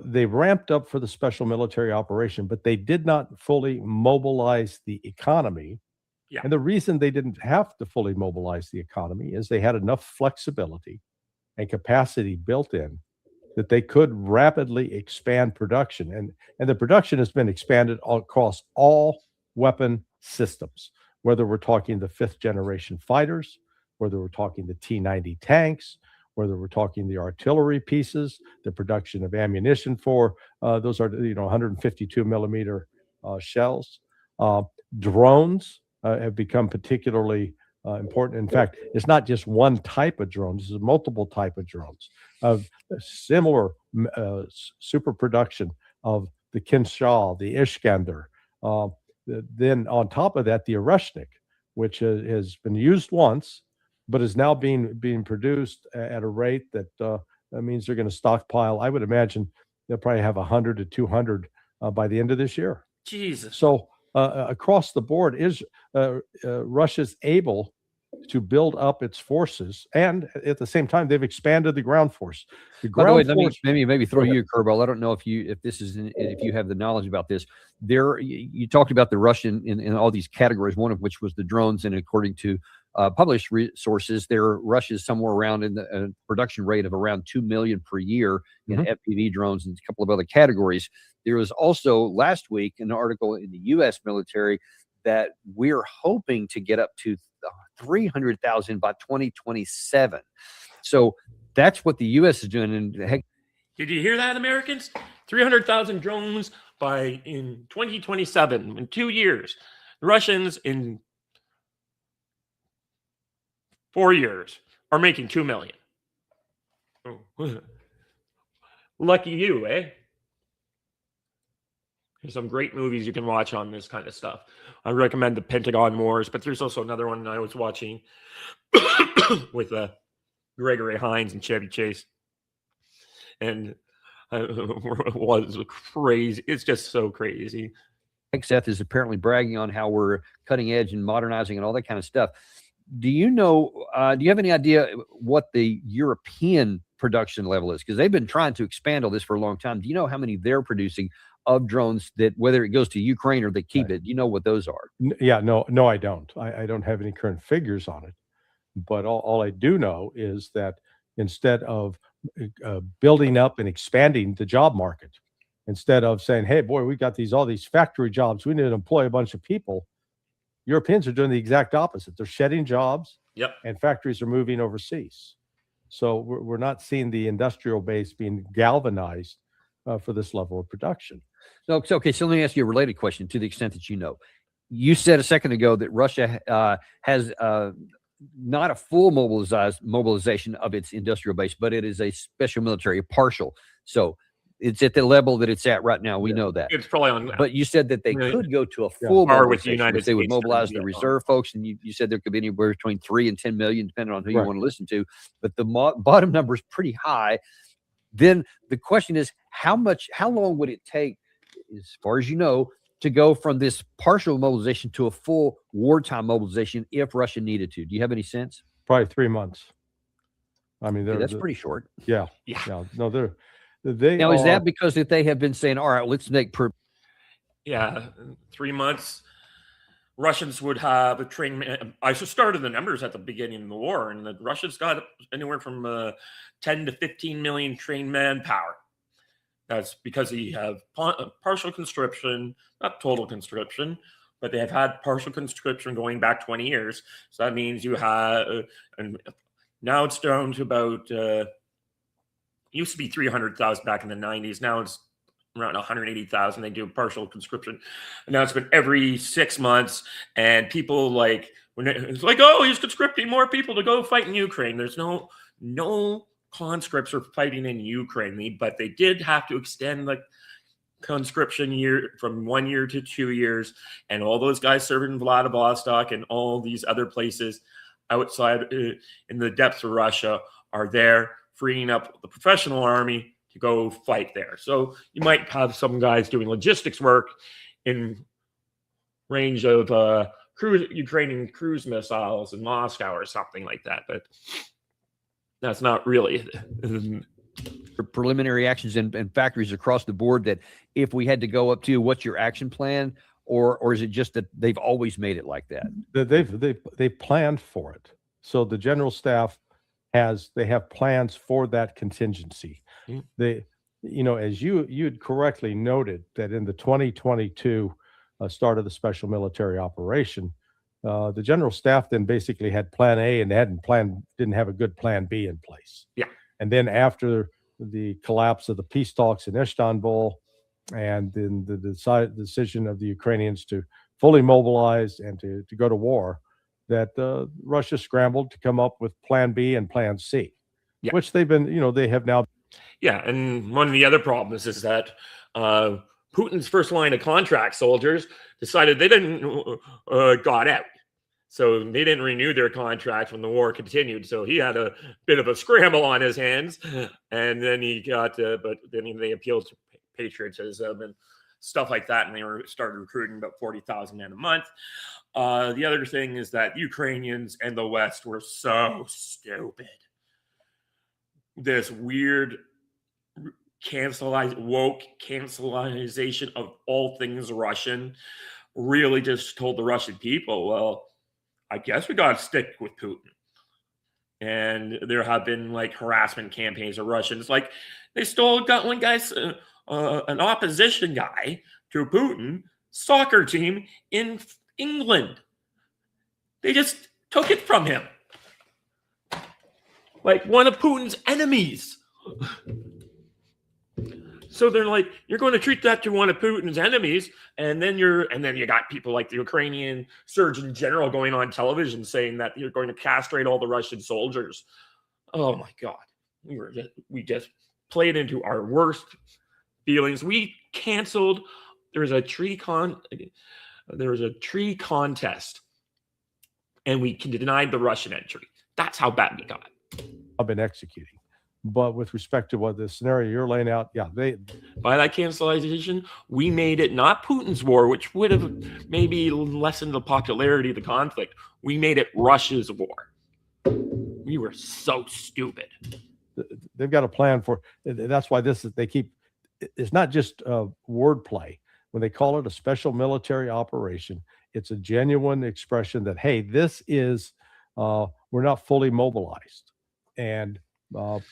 They ramped up for the special military operation, but they did not fully mobilize the economy. Yeah. And the reason they didn't have to fully mobilize the economy is they had enough flexibility and capacity built in that they could rapidly expand production. And the production has been expanded across all weapon systems, whether we're talking the 5th generation fighters, whether we're talking the T-90 tanks, whether we're talking the artillery pieces, the production of ammunition for those are 152 millimeter shells. Drones have become particularly important. In fact, it's not just one type of drone; this is multiple type of drones. Similar super production of the Kinshal, the Iskander. Then on top of that, the Oreshnik, which has been used once, but is now being produced at a rate that means they're going to stockpile. I would imagine they'll probably have 100 to 200 by the end of this year. Jesus. So across the board, Russia's able to build up its forces, and at the same time, they've expanded the ground force. By the way, let me maybe throw you a curveball. I don't know if you have the knowledge about this. You talked about the Russian in all these categories, one of which was the drones, and according to published resources, Russia's somewhere around in the production rate of around 2 million per year in FPV drones and a couple of other categories. There was also last week an article in the U.S. military that we're hoping to get up to 300,000 by 2027. So that's what the U.S. is doing. And heck, did you hear that, Americans? 300,000 drones in 2027, in 2 years. The Russians in 4 years are making 2 million. Oh. Lucky you, eh? There's some great movies you can watch on this kind of stuff. I recommend The Pentagon Wars, but there's also another one I was watching with Gregory Hines and Chevy Chase. And it was crazy. It's just so crazy. Seth is apparently bragging on how we're cutting edge and modernizing and all that kind of stuff. Do you know? Do you have any idea what the European production level is? Because they've been trying to expand all this for a long time. Do you know how many they're producing of drones, that whether it goes to Ukraine or they keep it? Do you know what those are? Yeah, no, I don't. I don't have any current figures on it. But all I do know is that instead of building up and expanding the job market, instead of saying, hey, boy, we got all these factory jobs, we need to employ a bunch of people, Europeans are doing the exact opposite. They're shedding jobs, Yep. and factories are moving overseas. So we're not seeing the industrial base being galvanized for this level of production. No, okay. So let me ask you a related question to the extent that you know. You said a second ago that Russia has not a full mobilization of its industrial base, but it is a special military, a partial. So it's at the level that it's at right now. We know that. It's probably on. But you said that they Yeah. could go to a full Par with the mobilization, United which they would States mobilize during the Vietnam. reserve folks, and you said there could be anywhere between 3 and 10 million, depending on who you Right. want to listen to. But the bottom number is pretty high. Then the question is, how long would it take, as far as you know, to go from this partial mobilization to a full wartime mobilization if Russia needed to? Do you have any sense? Probably 3 months. I mean, Okay, that's pretty short. Yeah. No, they Now, are, is that because that they have been saying, all right, let's make Yeah, 3 months. Russians would have a train. I just started the numbers at the beginning of the war, and the Russians got anywhere from 10 to 15 million trained manpower. That's because they have partial conscription, not total conscription, but they have had partial conscription going back 20 years. So that means you have, and now it's down to about, used to be 300,000 back in the 90s. Now it's around 180,000. They do partial conscription. And now it's been every 6 months. And people like, when it's like, oh, he's conscripting more people to go fight in Ukraine. There's no conscripts are fighting in Ukraine, but they did have to extend the conscription year from 1 year to 2 years. And all those guys serving in Vladivostok and all these other places outside in the depths of Russia are there, freeing up the professional army to go fight there. So you might have some guys doing logistics work in range of Ukrainian cruise missiles in Moscow or something like that, but that's not really preliminary actions and factories across the board that if we had to go up to, what's your action plan? Or is it just that they've always made it like that? They've planned for it. So the general staff they have plans for that contingency. They, as you'd correctly noted, that in the 2022 start of the special military operation, the general staff then basically had plan A and didn't have a good plan B in place. Yeah. And then after the collapse of the peace talks in Istanbul, and then the decision of the Ukrainians to fully mobilize and to go to war, that Russia scrambled to come up with plan B and plan C, which they have now. Yeah. And one of the other problems is that Putin's first line of contract soldiers decided they didn't got out. So they didn't renew their contract when the war continued. So he had a bit of a scramble on his hands. And then he got, but then they appealed to patriotism and stuff like that. And they started recruiting about 40,000 men a month. The other thing is that Ukrainians and the West were so stupid. This weird woke cancelization of all things Russian really just told the Russian people, well, I guess we got to stick with Putin. And there have been like harassment campaigns of Russians. Like they got one guy's an opposition guy to Putin soccer team in England. They just took it from him. Like one of Putin's enemies. So they're like, you're going to treat that to one of Putin's enemies, and then you got people like the Ukrainian Surgeon General going on television saying that you're going to castrate all the Russian soldiers. Oh my God, we just played into our worst feelings. We canceled. There was a tree contest, and we denied the Russian entry. That's how bad we got. I've been executing. But with respect to what the scenario you're laying out, yeah, by that cancellation, we made it not Putin's war, which would have maybe lessened the popularity of the conflict. We made it Russia's war. We were so stupid. they've got a plan for. That's why they keep. It's not just wordplay. When they call it a special military operation, it's a genuine expression that, hey, this is we're not fully mobilized. And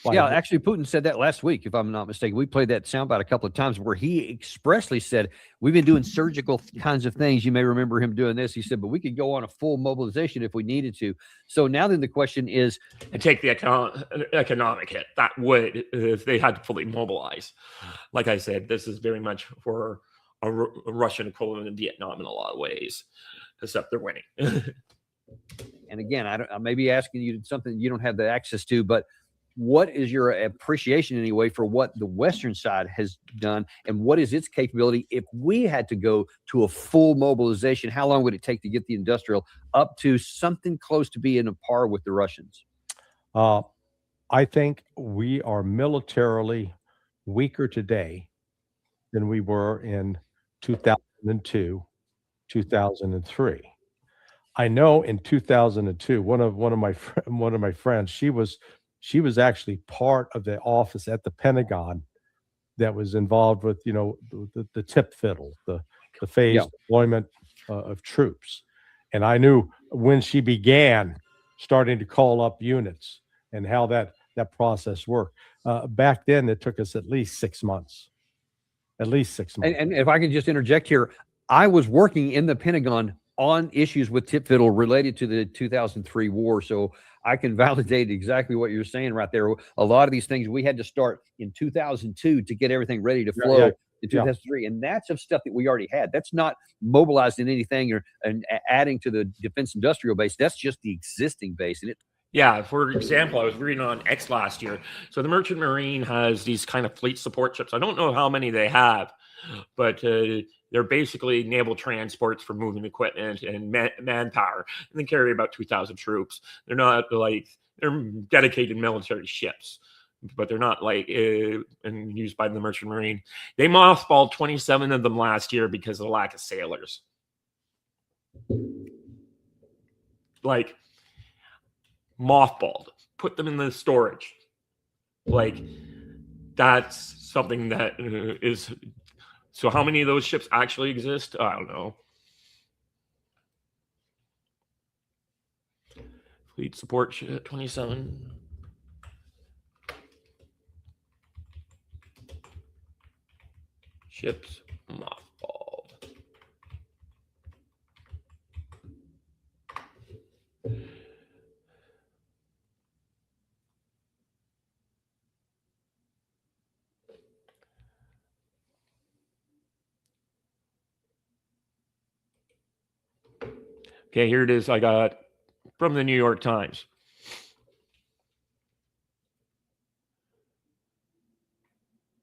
yeah, actually, Putin said that last week, if I'm not mistaken. We played that soundbite a couple of times where he expressly said, we've been doing surgical kinds of things. You may remember him doing this. He said, but we could go on a full mobilization if we needed to. So now then the question is, and take the economic hit that would if they had to fully mobilize. Like I said, this is very much for a Russian equivalent in Vietnam in a lot of ways, except they're winning. And again, I may be asking you something you don't have the access to, but what is your appreciation anyway for what the Western side has done, and what is its capability? If we had to go to a full mobilization, how long would it take to get the industrial up to something close to being a par with the Russians? I think we are militarily weaker today than we were in 2002, 2003. I know in 2002, one of my friends, she was actually part of the office at the Pentagon that was involved with, the tip fiddle, the phased deployment of troops. And I knew when she began starting to call up units and how that process worked. Back then, it took us at least 6 months. At least 6 months. And if I can just interject here, I was working in the Pentagon on issues with tip fiddle related to the 2003 war. So I can validate exactly what you're saying right there. A lot of these things we had to start in 2002 to get everything ready to flow in 2003. And that's of stuff that we already had. That's not mobilized in anything and adding to the defense industrial base. That's just the existing base. And for example, I was reading on X last year. So the Merchant Marine has these kind of fleet support ships. I don't know how many they have, but they're basically naval transports for moving equipment and manpower, and they carry about 2,000 troops. They're not they're dedicated military ships, but they're not and used by the Merchant Marine. They mothballed 27 of them last year because of the lack of sailors. Mothballed, put them in the storage. That's something that is. So how many of those ships actually exist? I don't know. Fleet support 27. Ships mothballed. Okay, here it is. I got from the New York Times.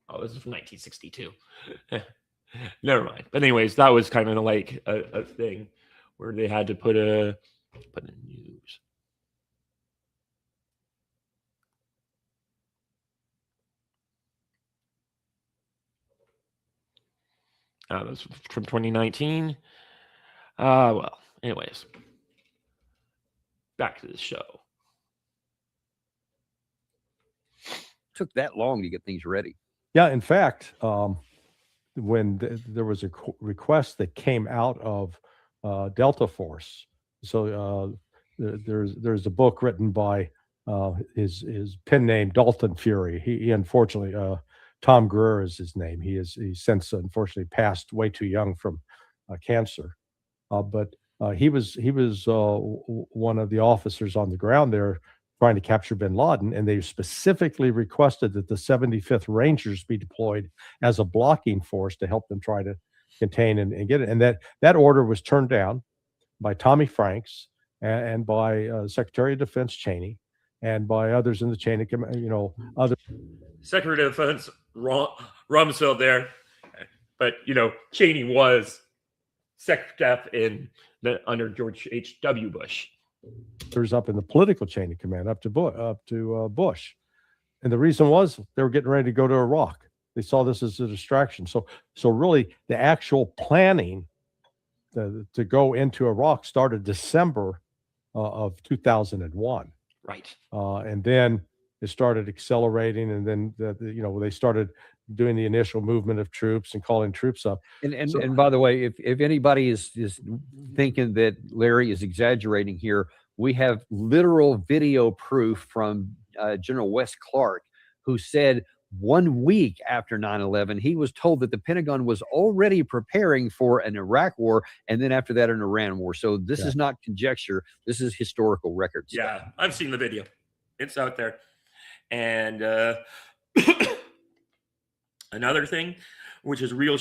Oh, this is from 1962. Never mind. But anyways, that was kind of like a thing where they had to put in news. That's from 2019. Well, anyways, back to the show. Took that long to get things ready. Yeah, in fact, when there was a request that came out of Delta Force, so there's a book written by his pen name Dalton Fury. He unfortunately, Tom Greer is his name. He's since unfortunately passed way too young from cancer, but he was one of the officers on the ground there trying to capture bin Laden, and they specifically requested that the 75th Rangers be deployed as a blocking force to help them try to contain and get it. And that order was turned down by Tommy Franks and by Secretary of Defense Cheney and by others in the chain of command, other. Secretary of Defense Rumsfeld there, but Cheney was Secretary under George H.W. Bush. There's up in the political chain of command up to Bush, And the reason was they were getting ready to go to Iraq. They saw this as a distraction. So really, the actual planning to go into Iraq started December of 2001. Right. And then it started accelerating, and then they started doing the initial movement of troops and calling troops up. And by the way, if anybody is thinking that Larry is exaggerating here, we have literal video proof from General Wes Clark, who said 1 week after 9/11, he was told that the Pentagon was already preparing for an Iraq war, and then after that, an Iran war. So this is not conjecture. This is historical records. Yeah, I've seen the video. It's out there. And another thing, which is real,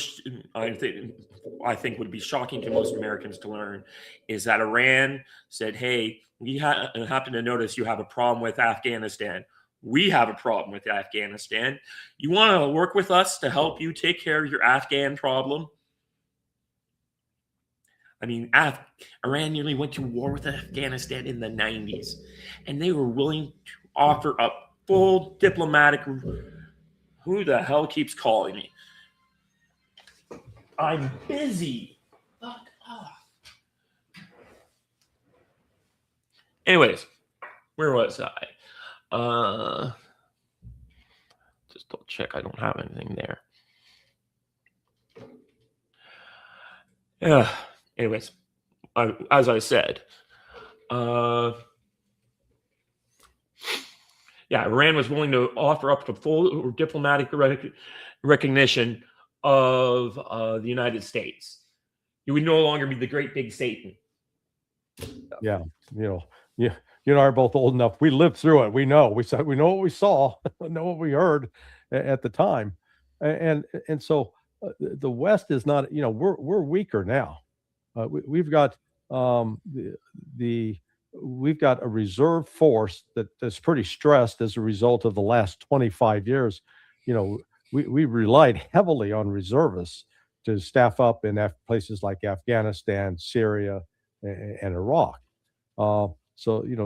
I think would be shocking to most Americans to learn, is that Iran said, hey, we happen to notice you have a problem with Afghanistan. We have a problem with Afghanistan. You want to work with us to help you take care of your Afghan problem? I mean, Iran nearly went to war with Afghanistan in the 90s, and they were willing to offer up full diplomatic. Who the hell keeps calling me? I'm busy. Fuck off. Anyways, where was I? Just double check. I don't have anything there. Yeah. Anyways, as I said, Iran was willing to offer up to full diplomatic recognition of the United States. You would no longer be the great big Satan. Yeah, you and I are both old enough. We lived through it. We know. We know what we saw. We know what we heard at the time, and so the West is not. We're weaker now. We've got we've got a reserve force that's pretty stressed as a result of the last 25 years. We relied heavily on reservists to staff up in places like Afghanistan, Syria, and Iraq. So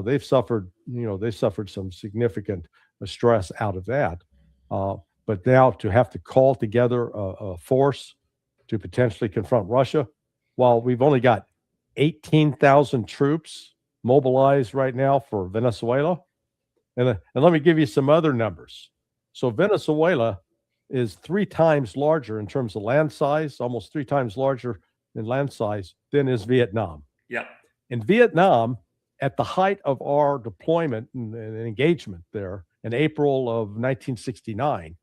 they've suffered some significant stress out of that. But now to have to call together a force to potentially confront Russia, while we've only got 18,000 troops mobilized right now for Venezuela, and let me give you some other numbers. So Venezuela is 3 times larger in terms of land size, almost 3 times larger in land size than is Vietnam. Yeah. In Vietnam, at the height of our deployment and engagement there in April of 1969,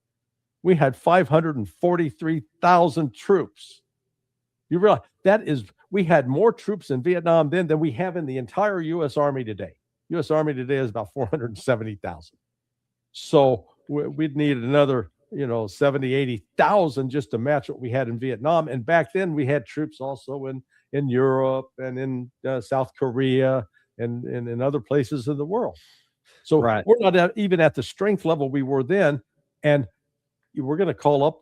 we had 543,000 troops. You realize we had more troops in Vietnam then than we have in the entire U.S. Army today. U.S. Army today is about 470,000. So we'd need another 70, 80,000 just to match what we had in Vietnam. And back then we had troops also in Europe and in South Korea and in other places in the world. So we're not even at the strength level we were then. And we're going to call up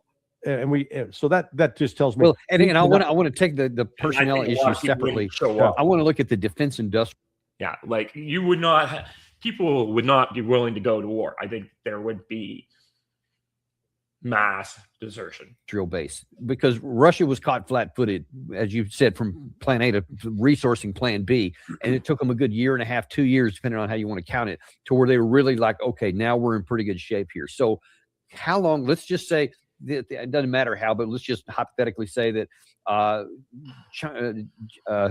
so that just tells me. Well, and I want to take the personnel issue separately. I want to look at the defense industrial. Yeah, like people would not be willing to go to war. I think there would be mass desertion. Base, because Russia was caught flat-footed, as you said, from plan A to resourcing plan B, and it took them a good 1.5 years, 2 years, depending on how you want to count it, to where they were really like, okay, now we're in pretty good shape here. So how long, let's just say, it doesn't matter how, but let's just hypothetically say that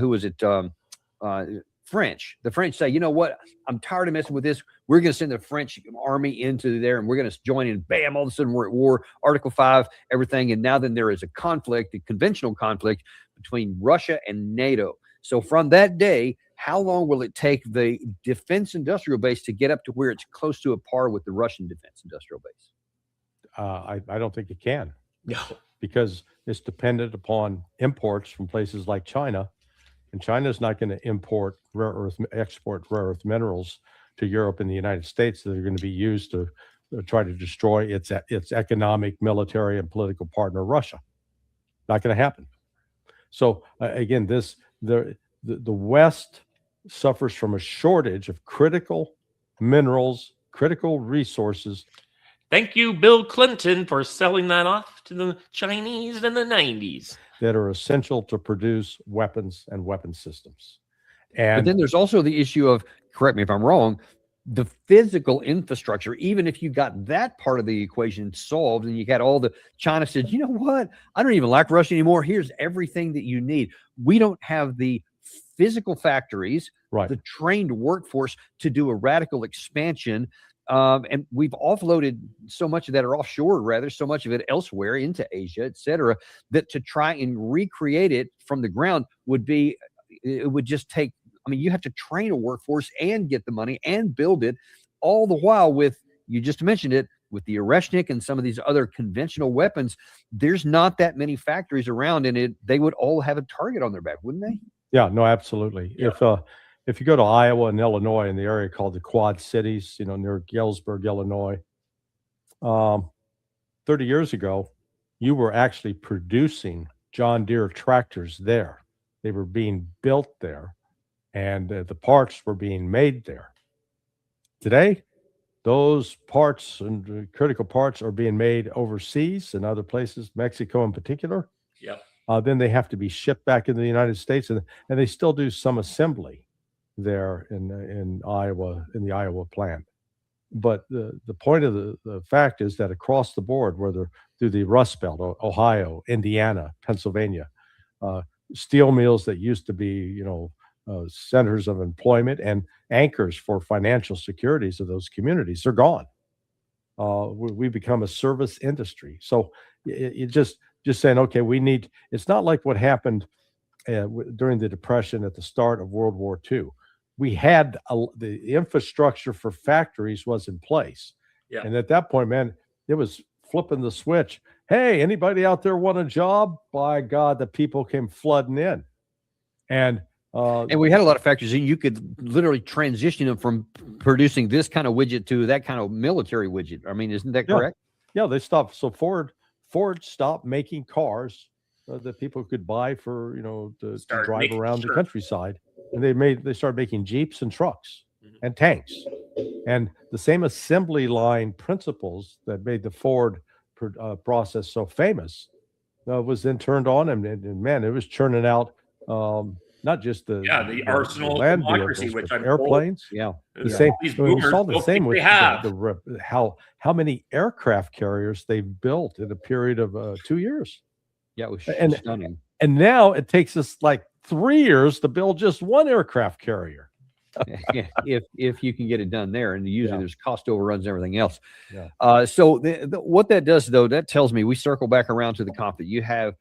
who was it? French. The French say, you know what? I'm tired of messing with this. We're going to send the French army into there, and we're going to join in. Bam! All of a sudden, we're at war. Article 5, everything, and now then there is a conflict, a conventional conflict between Russia and NATO. So from that day, how long will it take the defense industrial base to get up to where it's close to a par with the Russian defense industrial base? I don't think it can. No, because it's dependent upon imports from places like China, and China's not going to export rare earth minerals to Europe and the United States that are going to be used to try to destroy its economic, military, and political partner, Russia. Not going to happen. So again, the West suffers from a shortage of critical minerals, critical resources Thank you, Bill Clinton, for selling that off to the Chinese in the 90s. that are essential to produce weapons and weapon systems. But And then there's also the issue of, correct me if I'm wrong, the physical infrastructure. Even if you got that part of the equation solved and you got all the, China said, you know what, I don't even like Russia anymore. Here's everything that you need. We don't have the physical factories, right. the trained workforce to do a radical expansion. And we've offloaded so much of that, or offshore rather, so much of it elsewhere into Asia, et cetera, that to try and recreate it from the ground it would just take, I mean, you have to train a workforce and get the money and build it, all the while with, you just mentioned it, with the Oreshnik and some of these other conventional weapons, there's not that many factories around, and they would all have a target on their back, wouldn't they? Yeah, no, absolutely. Yeah. If you go to Iowa and Illinois, in the area called the Quad Cities, near Galesburg, Illinois, 30 years ago, you were actually producing John Deere tractors there. They were being built there, and the parts were being made there. Today, those parts and critical parts are being made overseas in other places, Mexico in particular. Yep. Then they have to be shipped back into the United States, and they still do some assembly there in Iowa, in the Iowa plant. But the point of the fact is that across the board, whether through the Rust Belt, Ohio, Indiana, Pennsylvania, steel mills that used to be, centers of employment and anchors for financial securities of those communities are gone. We become a service industry. So it just saying, okay, it's not like what happened during the Depression at the start of World War II. We had the infrastructure for factories was in place. Yeah. And at that point, man, it was flipping the switch. Hey, anybody out there want a job? By God, the people came flooding in. And we had a lot of factories, and you could literally transition them from producing this kind of widget to that kind of military widget. I mean, isn't that correct? Yeah, they stopped. So Ford stopped making cars that people could buy for, to drive around the countryside. And they started making Jeeps and trucks and tanks. And the same assembly line principles that made the Ford process so famous was then turned on, and man, it was churning out not just the arsenal land of democracy, vehicles, which but I'm airplanes. Yeah. The same. We saw the same with have. how many aircraft carriers they've built in a period of 2 years. Yeah, it was stunning. And now it takes us like 3 years to build just one aircraft carrier. if you can get it done there, and usually there's cost overruns and everything else. Yeah. So what that does, though, that tells me we circle back around to the confident. You have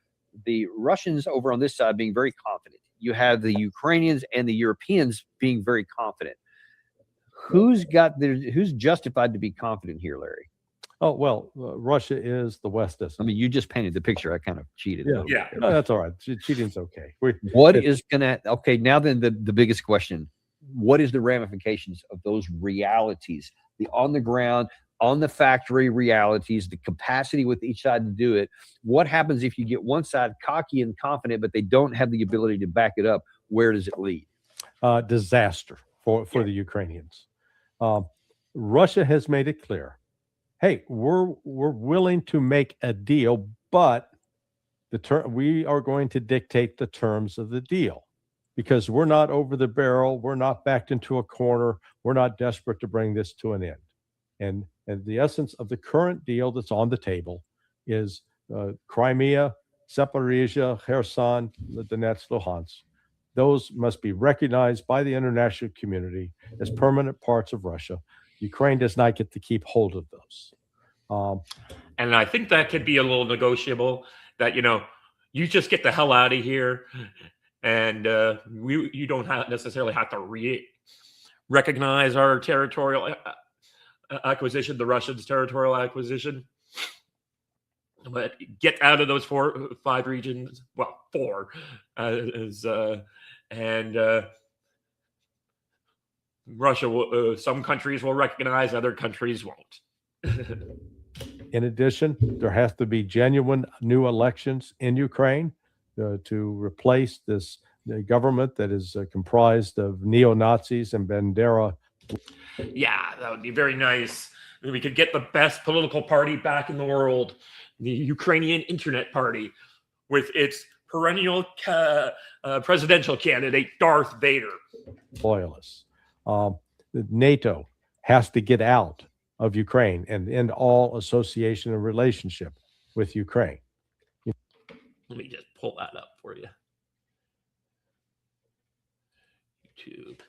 the Russians over on this side being very confident. You have the Ukrainians and the Europeans being very confident. Who's justified to be confident here, Larry? Oh, well, Russia is, the West is. I mean, you just painted the picture. I kind of cheated. Yeah. No, that's all right. Cheating's okay. Okay, now then the biggest question, what is the ramifications of those realities, the on the ground, on the factory realities, the capacity with each side to do it? What happens if you get one side cocky and confident, but they don't have the ability to back it up? Where does it lead? Disaster for the Ukrainians. Russia has made it clear, hey, we're willing to make a deal, but we are going to dictate the terms of the deal, because we're not over the barrel, we're not backed into a corner, we're not desperate to bring this to an end. And the essence of the current deal that's on the table is Crimea, Zaporizhia, Kherson, Donetsk, Luhansk. Those must be recognized by the international community as permanent parts of Russia. Ukraine does not get to keep hold of those. And I think that could be a little negotiable, that, you just get the hell out of here, and you don't necessarily have to recognize our territorial acquisition, the Russians' territorial acquisition, but get out of those 5 regions. Well, 4 Russia will, some countries will recognize, other countries won't. In addition, there has to be genuine new elections in Ukraine to replace this government that is comprised of neo-Nazis and Bandera. Yeah, that would be very nice. We could get the best political party back in the world, the Ukrainian Internet Party, with its perennial presidential candidate, Darth Vader. Loyalists. NATO has to get out of Ukraine and end all association and relationship with Ukraine. Let me just pull that up for you. YouTube.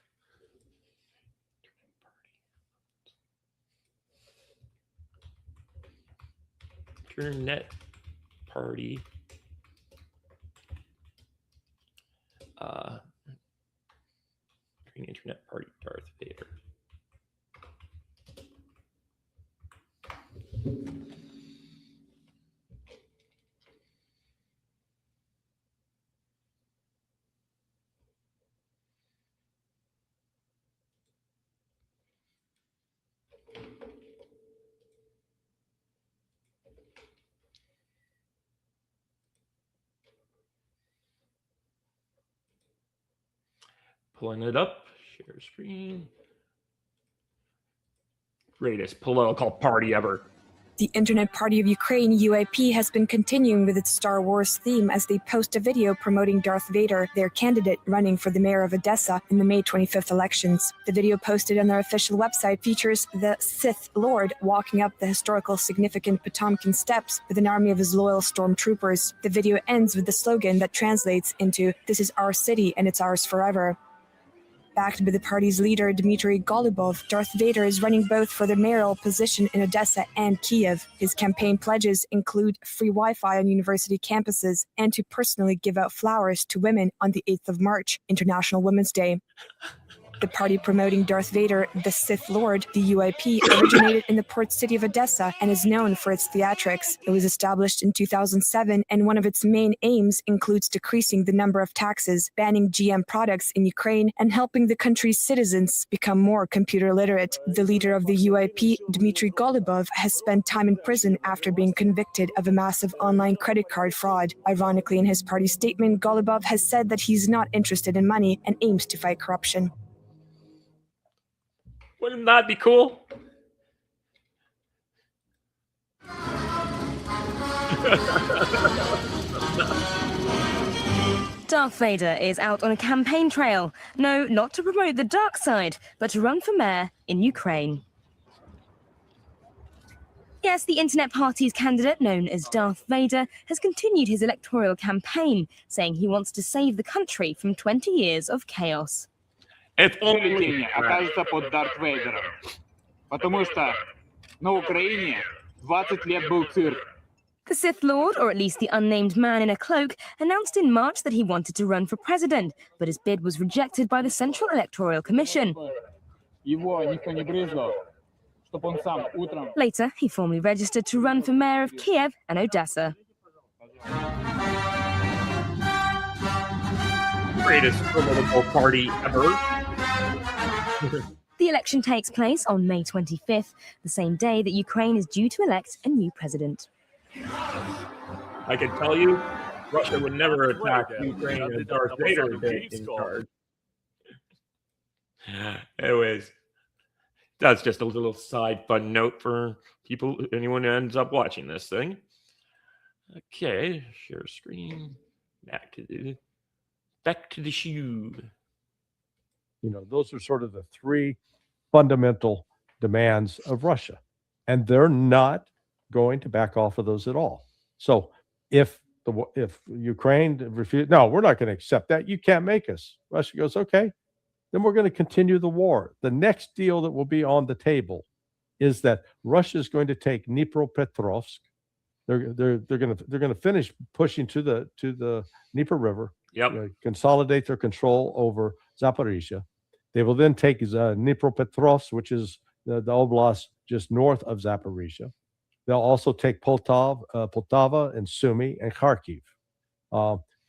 Internet Party. Internet Party Darth Vader. Pulling it up, share screen. Greatest political party ever. The Internet Party of Ukraine, UIP, has been continuing with its Star Wars theme as they post a video promoting Darth Vader, their candidate running for the mayor of Odessa in the May 25th elections. The video posted on their official website features the Sith Lord walking up the historical significant Potemkin steps with an army of his loyal stormtroopers. The video ends with the slogan that translates into, "This is our city and it's ours forever." Backed by the party's leader, Dmitry Golubov, Darth Vader is running both for the mayoral position in Odessa and Kiev. His campaign pledges include free Wi-Fi on university campuses and to personally give out flowers to women on the 8th of March, International Women's Day. The party promoting Darth Vader, the Sith Lord, the UIP, originated in the port city of Odessa and is known for its theatrics. It was established in 2007, and one of its main aims includes decreasing the number of taxes, banning GM products in Ukraine, and helping the country's citizens become more computer literate. The leader of the UIP, Dmitry Golubov, has spent time in prison after being convicted of a massive online credit card fraud. Ironically, in his party statement, Golubov has said that he's not interested in money and aims to fight corruption. Wouldn't that be cool? Darth Vader is out on a campaign trail. No, not to promote the dark side, but to run for mayor in Ukraine. Yes, the Internet Party's candidate, known as Darth Vader, has continued his electoral campaign, saying he wants to save the country from 20 years of chaos. If only. окажется под Дарт Вейдером. Потому что на Украине 20 лет был цирк. The Sith Lord, or at least the unnamed man in a cloak, announced in March that he wanted to run for president, but his bid was rejected by the Central Electoral Commission. Его никто не брызгал, чтобы он сам утром... Later, he formally registered to run for mayor of Kiev and Odessa. Greatest political party ever. The election takes place on May 25th, the same day that Ukraine is due to elect a new president. I can tell you, Russia would never attack Ukraine and Darth Vader in charge. Anyways, that's just a little side fun note for people, anyone who ends up watching this thing. Okay, share screen. Back to the shoe. You know, those are sort of the three fundamental demands of Russia, and they're not going to back off of those at all. So if Ukraine refuses, no, we're not going to accept that. You can't make us. Russia goes, okay, then we're going to continue the war. The next deal that will be on the table is that Russia is going to take Dnipropetrovsk. They're going to finish pushing to the Dnieper River. Yep. Consolidate their control over Zaporizhia. They will then take Dnipropetrovsk, which is the oblast just north of Zaporizhia. They'll also take Poltava and Sumy and Kharkiv.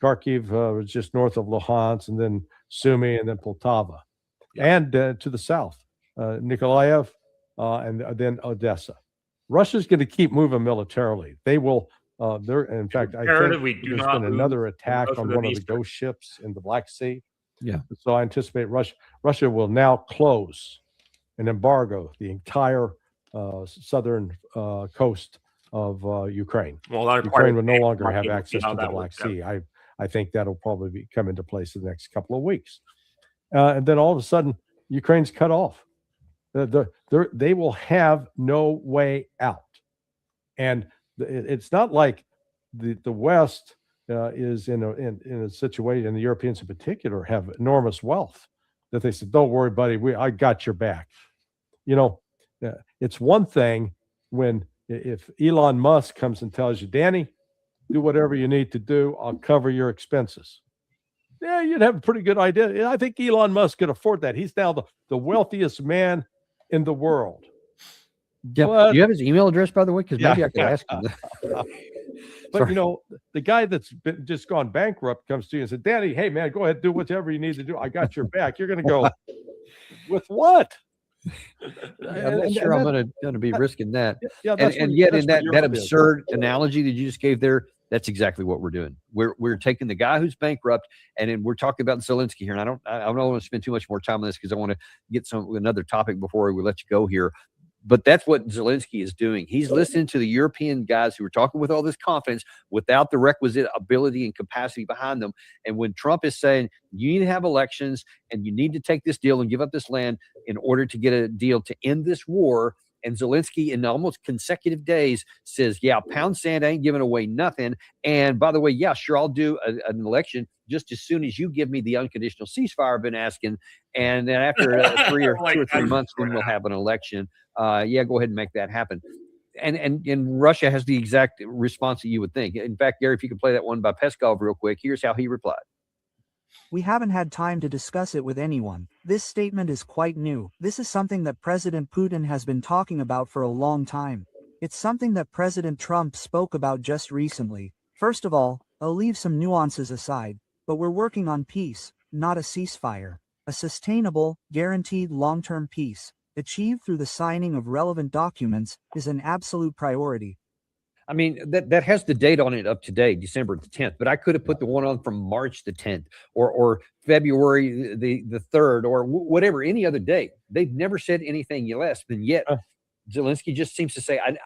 Kharkiv is just north of Luhansk, and then Sumy, and then Poltava. Yep. And to the south, Nikolaev, and then Odessa. Russia's going to keep moving militarily. They will. In fact, I think there's been another attack on one of the ghost ships in the Black Sea. Yeah. So I anticipate Russia will now close and embargo the entire southern coast of Ukraine. Well, Ukraine will no longer have we'll see access how to the that Black works out. Sea. I think that'll probably come into place in the next couple of weeks. And then all of a sudden, Ukraine's cut off. They will have no way out. And it's not like the West is in a situation, and the Europeans in particular have enormous wealth that they said, "Don't worry, buddy, I got your back." It's one thing when if Elon Musk comes and tells you, "Danny, do whatever you need to do. I'll cover your expenses." Yeah, you'd have a pretty good idea. I think Elon Musk could afford that. He's now the wealthiest man in the world. Yeah. But, Do you have his email address, by the way? Because maybe Yeah. I could ask him. but Sorry. the guy that's just gone bankrupt comes to you and said, "Danny, hey man, go ahead, do whatever you need to do. I got your back." You're going to go, "With what?" I'm not sure I'm going to be risking that. Yeah, And yet in that absurd analogy that you just gave there, that's exactly what we're doing. We're taking the guy who's bankrupt, and then we're talking about Zelensky here. And I don't want to spend too much more time on this because I want to get another topic before we let you go here. But that's what Zelensky is doing. He's listening to the European guys who are talking with all this confidence without the requisite ability and capacity behind them. And when Trump is saying you need to have elections and you need to take this deal and give up this land in order to get a deal to end this war, and Zelensky in almost consecutive days says, "Yeah, pound sand ain't giving away nothing. And by the way, yeah, sure, I'll do an election just as soon as you give me the unconditional ceasefire I've been asking. And then after 2 or 3 months, then we'll have an election. Yeah, go ahead and make that happen." And Russia has the exact response that you would think. In fact, Gary, if you could play that one by Peskov real quick, here's how he replied. "We haven't had time to discuss it with anyone. This statement is quite new. This is something that President Putin has been talking about for a long time. It's something that President Trump spoke about just recently. First of all, I'll leave some nuances aside, but we're working on peace, not a ceasefire. A sustainable, guaranteed long-term peace, achieved through the signing of relevant documents, is an absolute priority." I mean, that has the date on it of today, December the 10th, but I could have put the one on from March the 10th or February the 3rd or whatever, any other date. They've never said anything less, but yet Zelensky just seems to say, I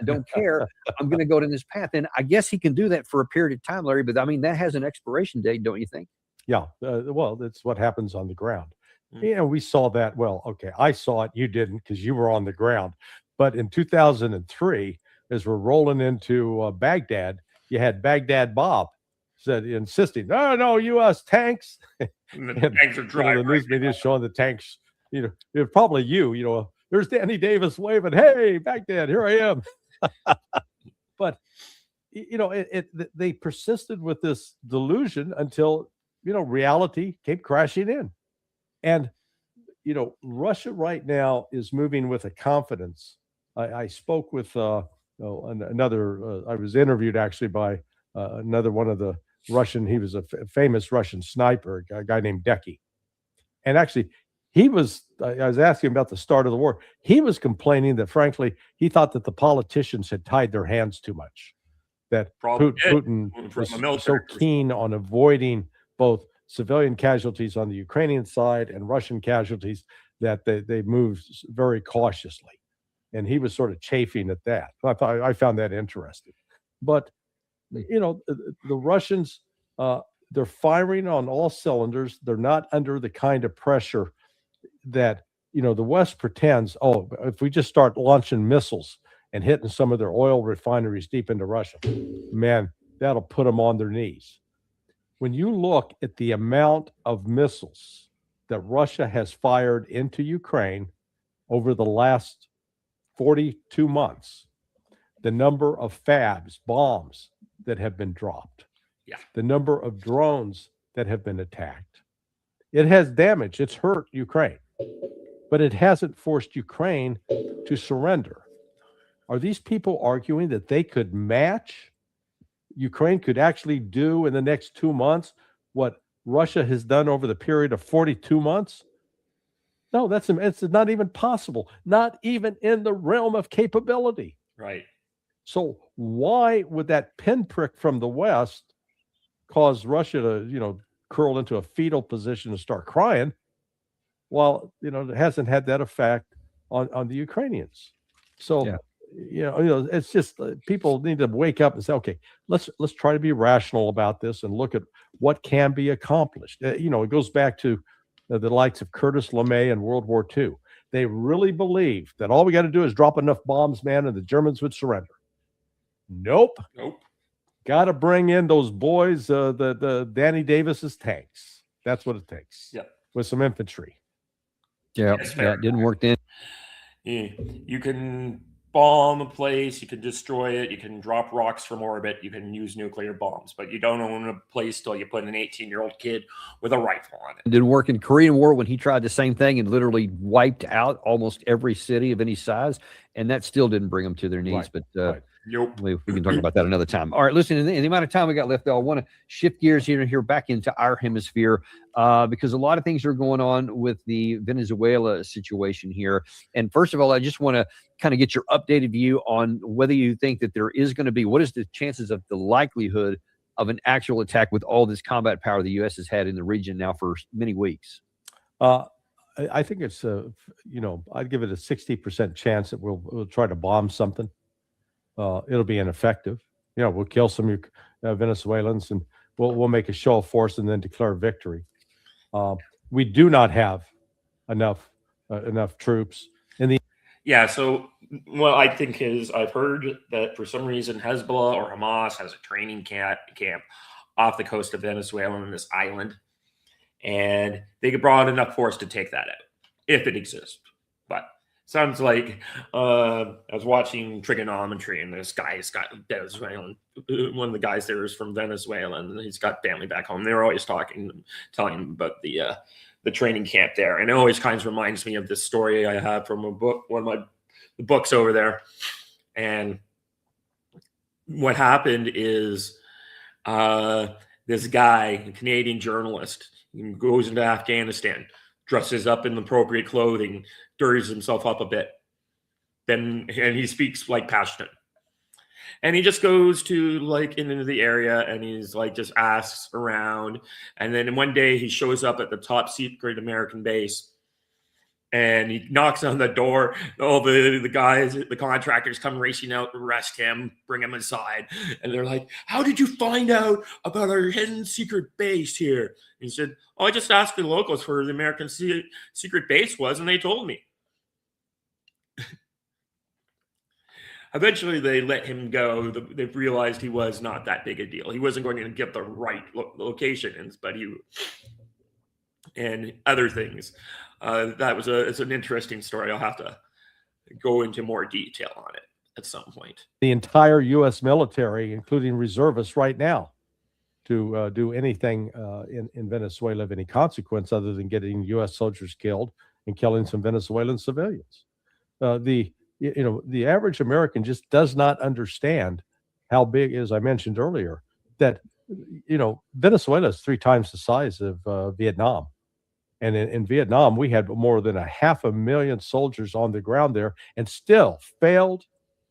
don't care. I'm going to go down this path. And I guess he can do that for a period of time, Larry, but I mean, that has an expiration date, don't you think? Yeah. Well, that's what happens on the ground. Yeah, we saw that. Well, okay, I saw it. You didn't because you were on the ground. But in 2003, as we're rolling into Baghdad, you had Baghdad Bob insisting, no, U.S. tanks. The tanks are driving. The news media is showing the tanks. It's probably there's Danny Davis waving, "Hey, Baghdad, here I am." But they persisted with this delusion until reality came crashing in, and Russia right now is moving with a confidence. I spoke with another. I was interviewed actually by another one of the Russian. He was a famous Russian sniper, a guy named Decky, and actually he was. I was asking him about the start of the war. He was complaining that, frankly, he thought that the politicians had tied their hands too much. That Putin was so keen on avoiding both civilian casualties on the Ukrainian side and Russian casualties that they moved very cautiously. And he was sort of chafing at that. I found that interesting. But, the Russians, they're firing on all cylinders. They're not under the kind of pressure that, the West pretends, if we just start launching missiles and hitting some of their oil refineries deep into Russia, man, that'll put them on their knees. When you look at the amount of missiles that Russia has fired into Ukraine over the last 42 months, the number of bombs that have been dropped, the number of drones that have been attacked, it has damaged, it's hurt Ukraine, but it hasn't forced Ukraine to surrender. Are these people arguing that they could match? Ukraine could actually do in the next 2 months what Russia has done over the period of 42 months? No, it's not even possible, not even in the realm of capability. Right. So why would that pinprick from the West cause Russia to, curl into a fetal position and start crying? Well, it hasn't had that effect on the Ukrainians. So Yeah. it's just people need to wake up and say, okay, let's try to be rational about this and look at what can be accomplished. It goes back to the likes of Curtis LeMay in World War II. They really believed that all we got to do is drop enough bombs, man, and the Germans would surrender. Nope. Got to bring in those boys, the Danny Davis's tanks. That's what it takes. Yep. With some infantry. Yeah, That's yeah, fair. it didn't work then. You can bomb a place, you can destroy it, you can drop rocks from orbit, you can use nuclear bombs, but you don't own a place till you put an 18-year-old kid with a rifle on it. It didn't work in Korean War when he tried the same thing and literally wiped out almost every city of any size, and that still didn't bring them to their knees. Right, But right. Nope. we can talk about that another time. All right, listen, in the amount of time we got left, though, I want to shift gears here back into our hemisphere because a lot of things are going on with the Venezuela situation here. And first of all, I just want to kind of get your updated view on whether you think that there is going to be, what is the chances of the likelihood of an actual attack with all this combat power the U.S. has had in the region now for many weeks? I think it's I'd give it a 60% chance that we'll try to bomb something. It'll be ineffective. We'll kill some Venezuelans and we'll make a show of force and then declare victory. We do not have enough troops in the. Yeah, so what I think is I've heard that for some reason Hezbollah or Hamas has a training camp off the coast of Venezuela on this island, and they brought enough force to take that out if it exists. But sounds like I was watching trigonometry, and this guy's got Venezuelan. One of the guys there is from Venezuela, and he's got family back home. They were always telling him about the training camp there, and it always kind of reminds me of this story I have from a book, one of the books over there. And what happened is this guy, a Canadian journalist, goes into Afghanistan, dresses up in appropriate clothing, dirties himself up a bit, and he speaks like passionate. And he just goes to into the area, and he's just asks around. And then one day he shows up at the top secret American base, and he knocks on the door. All the guys, the contractors come racing out to arrest him, bring him inside. And they're like, "How did you find out about our hidden secret base here?" And he said, "Oh, I just asked the locals where the American secret base was, and they told me." Eventually, they let him go. They realized he was not that big a deal. He wasn't going to get the right locations, but and other things. It's an interesting story. I'll have to go into more detail on it at some point. The entire U.S. military, including reservists, right now, to do anything in Venezuela of any consequence other than getting U.S. soldiers killed and killing some Venezuelan civilians. The average American just does not understand how big, as I mentioned earlier, that Venezuela is 3 times the size of Vietnam. And in Vietnam, we had more than 500,000 soldiers on the ground there and still failed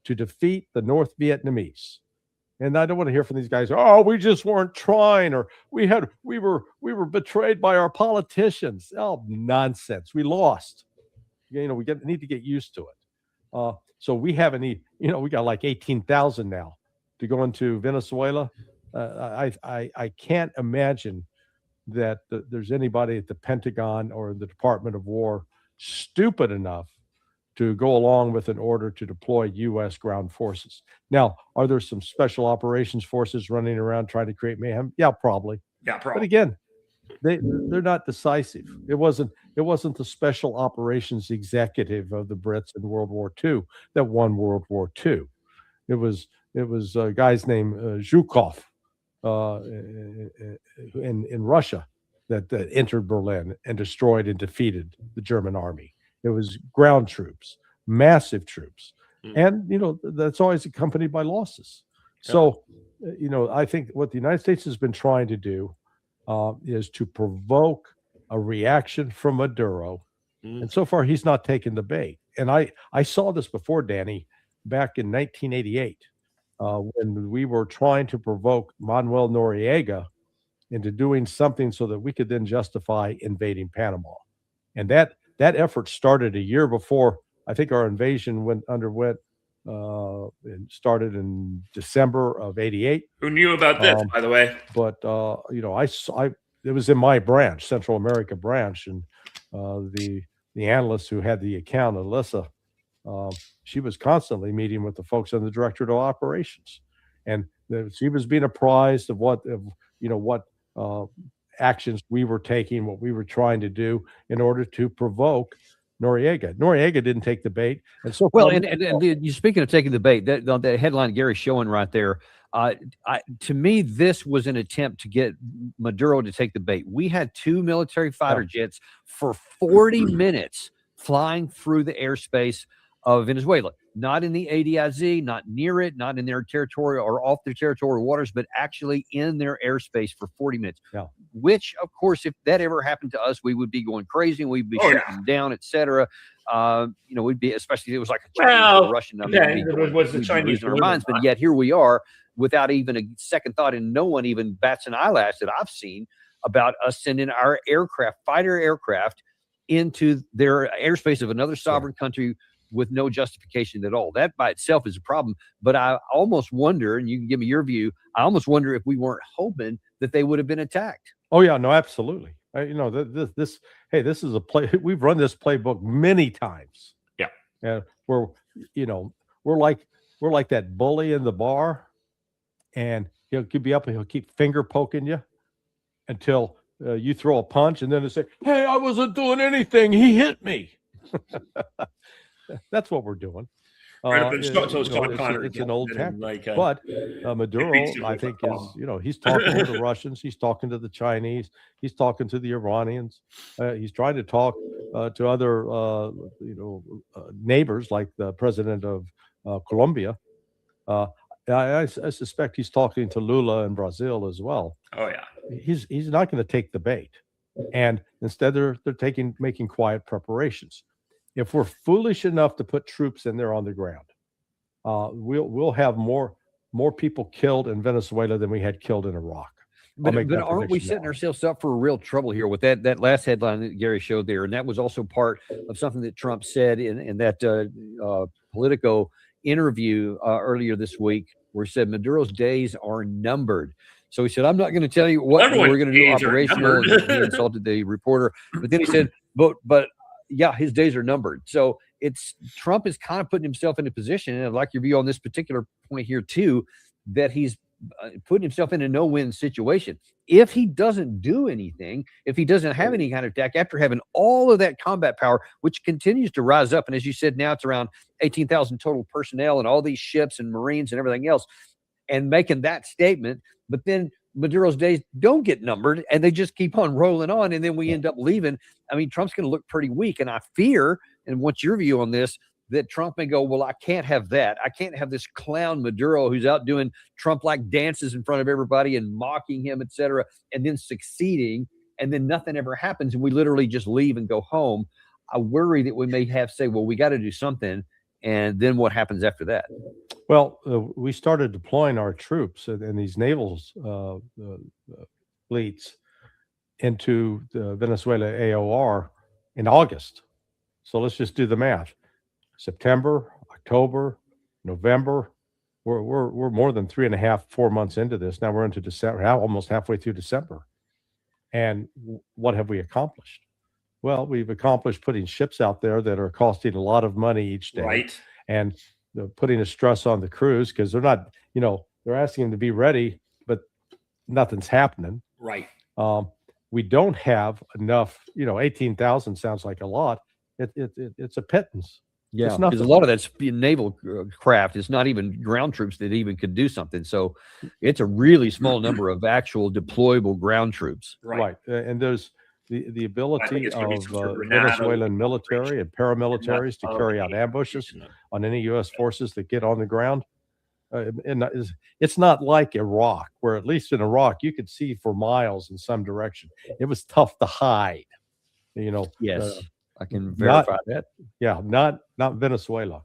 to defeat the North Vietnamese. And I don't want to hear from these guys, "Oh, we just weren't trying," or we were betrayed by our politicians. Oh, nonsense. We lost. We need to get used to it. So we haven't we got like 18,000 now to go into Venezuela. I can't imagine that there's anybody at the Pentagon or the Department of War stupid enough to go along with an order to deploy U.S. ground forces. Now, are there some special operations forces running around trying to create mayhem? Yeah, probably. Yeah, probably. But again, they're not decisive. It wasn't the special operations executive of the Brits in World War II that won World War II. It was a guy's named Zhukov in Russia that entered Berlin and destroyed and defeated the German army. It was ground troops, massive troops, and that's always accompanied by losses. Yeah. So, I think what the United States has been trying to do is to provoke a reaction from Maduro, and so far he's not taken the bait. And I saw this before, Danny, back in 1988. When we were trying to provoke Manuel Noriega into doing something so that we could then justify invading Panama. And that effort started a year before I think our invasion underwent and started in December of '88. Who knew about this, by the way? But you know, it was in my branch, Central America branch, and the analyst who had the account, Alyssa, she was constantly meeting with the folks in the Directorate of Operations, and she was being apprised of what actions we were taking, what we were trying to do in order to provoke Noriega. Noriega didn't take the bait, and so well, and you speaking of taking the bait, that headline Gary's showing right there. To me, this was an attempt to get Maduro to take the bait. We had 2 military fighter jets for 40 minutes flying through the airspace of Venezuela, not in the ADIZ, not near it, not in their territorial or off their territorial waters, but actually in their airspace for 40 minutes. Yeah. Which, of course, if that ever happened to us, we would be going crazy and we'd be shutting them down, etc. We'd be, especially if it was like a Chinese or Russian. Was the Chinese losing our minds, but yet here we are without even a second thought, and no one even bats an eyelash that I've seen about us sending our fighter aircraft into their airspace of another sovereign country with no justification at all. That by itself is a problem. But I almost wonder, and you can give me your view, I almost wonder if we weren't hoping that they would have been attacked. Oh yeah, no, absolutely. This is a play. We've run this playbook many times. Yeah. And we're like that bully in the bar, and he'll be up and he'll keep finger poking you until you throw a punch, and then they say, "Hey, I wasn't doing anything. He hit me." That's what we're doing. It's an old tactic. But Maduro, I think, he's talking to the Russians, he's talking to the Chinese, he's talking to the Iranians, he's trying to talk to other neighbors like the president of Colombia. I suspect he's talking to Lula in Brazil as well. Oh yeah, he's not going to take the bait, and instead they're making quiet preparations. If we're foolish enough to put troops in there on the ground, we'll have more people killed in Venezuela than we had killed in Iraq. But aren't we setting ourselves up for real trouble here with that last headline that Gary showed there? And that was also part of something that Trump said in that Politico interview earlier this week, where he said Maduro's days are numbered. So he said, I'm not going to tell you what we're going to do operational. And he insulted the reporter. But then he said, but yeah, his days are numbered. So Trump is kind of putting himself in a position, and I'd like your view on this particular point here too, that he's putting himself in a no-win situation. If he doesn't do anything, if he doesn't have any kind of attack after having all of that combat power, which continues to rise up, and as you said, now it's around 18,000 total personnel and all these ships and Marines and everything else, and making that statement, but then Maduro's days don't get numbered and they just keep on rolling on, and then we end up leaving. I mean, Trump's going to look pretty weak, and I fear, and what's your view on this, that Trump may go, well, I can't have that. I can't have this clown Maduro who's out doing Trump-like dances in front of everybody and mocking him, etc., and then succeeding, and then nothing ever happens, and we literally just leave and go home. I worry that we may have to say, well, we got to do something, and then what happens after that? Well, we started deploying our troops and these naval fleets into the Venezuela AOR in August. So let's just do the math. September, October, November. We're more than 3.5-4 months into this. Now we're into December, almost halfway through December. And what have we accomplished? Well, we've accomplished putting ships out there that are costing a lot of money each day. Right. And putting a stress on the crews, because they're not, they're asking them to be ready, but nothing's happening. Right. We don't have enough, 18,000 sounds like a lot. It's a pittance. Yeah, because a lot of that's naval craft. It's not even ground troops that even could do something. So it's a really small number of actual deployable ground troops. Right. And there's the ability of Venezuelan military and paramilitaries to carry out ambushes on any U.S. forces that get on the ground. And it's not like Iraq, where at least in Iraq, you could see for miles in some direction. It was tough to hide, Yes. I can verify that. Yeah, not Venezuela.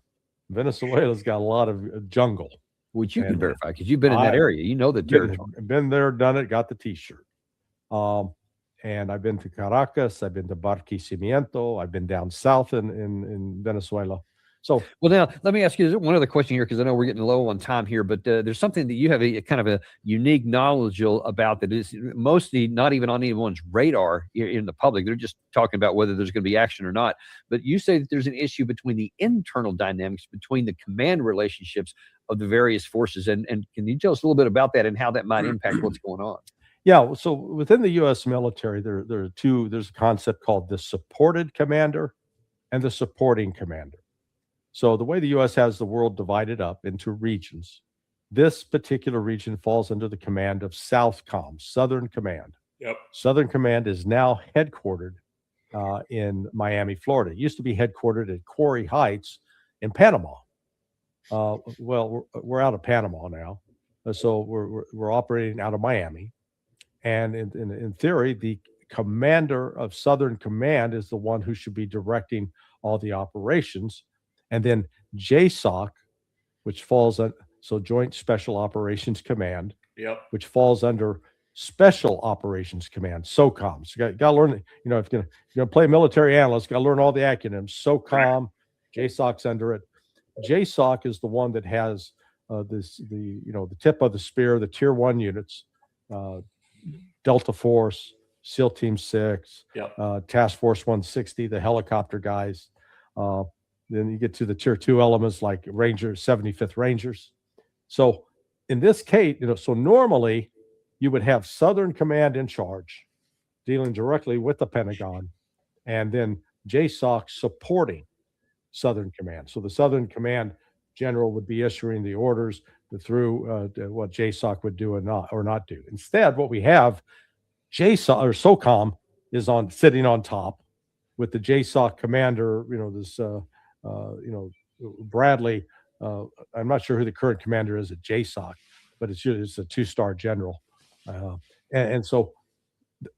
Venezuela's got a lot of jungle, which you can verify because you've been in that area. You know the territory. Been there, done it, got the T-shirt. And I've been to Caracas. I've been to Barquisimeto. I've been down south in Venezuela. So, well, now let me ask you one other question here, because I know we're getting low on time here, but there's something that you have a kind of a unique knowledge about that is mostly not even on anyone's radar in the public. They're just talking about whether there's going to be action or not. But you say that there's an issue between the internal dynamics between the command relationships of the various forces. And can you tell us a little bit about that and how that might impact what's going on? yeah, so within the U.S. military, there's a concept called the supported commander and the supporting commander. So the way the U.S. has the world divided up into regions, this particular region falls under the command of SOUTHCOM, Southern Command. Yep. Southern Command is now headquartered in Miami, Florida. It used to be headquartered at Quarry Heights in Panama. Well, we're out of Panama now, so we're operating out of Miami. And in theory, the commander of Southern Command is the one who should be directing all the operations. And then JSOC, which falls on Joint Special Operations Command, Yep. which falls under Special Operations Command, SOCOM. So you got to learn, if you're going to play military analyst, got to learn all the acronyms. SOCOM, JSOC's under it. JSOC is the one that has the tip of the spear, the tier 1 units, Delta Force, SEAL Team 6, Yep. Task Force 160, the helicopter guys. Then you get to the tier 2 elements like Rangers, 75th Rangers. So in this case, so normally you would have Southern Command in charge, dealing directly with the Pentagon, and then JSOC supporting Southern Command. So the Southern Command general would be issuing the orders through what JSOC would do and not do. Instead, what we have, JSOC or SOCOM is sitting on top with the JSOC commander, Bradley. I'm not sure who the current commander is at JSOC, but it's a 2-star general. And so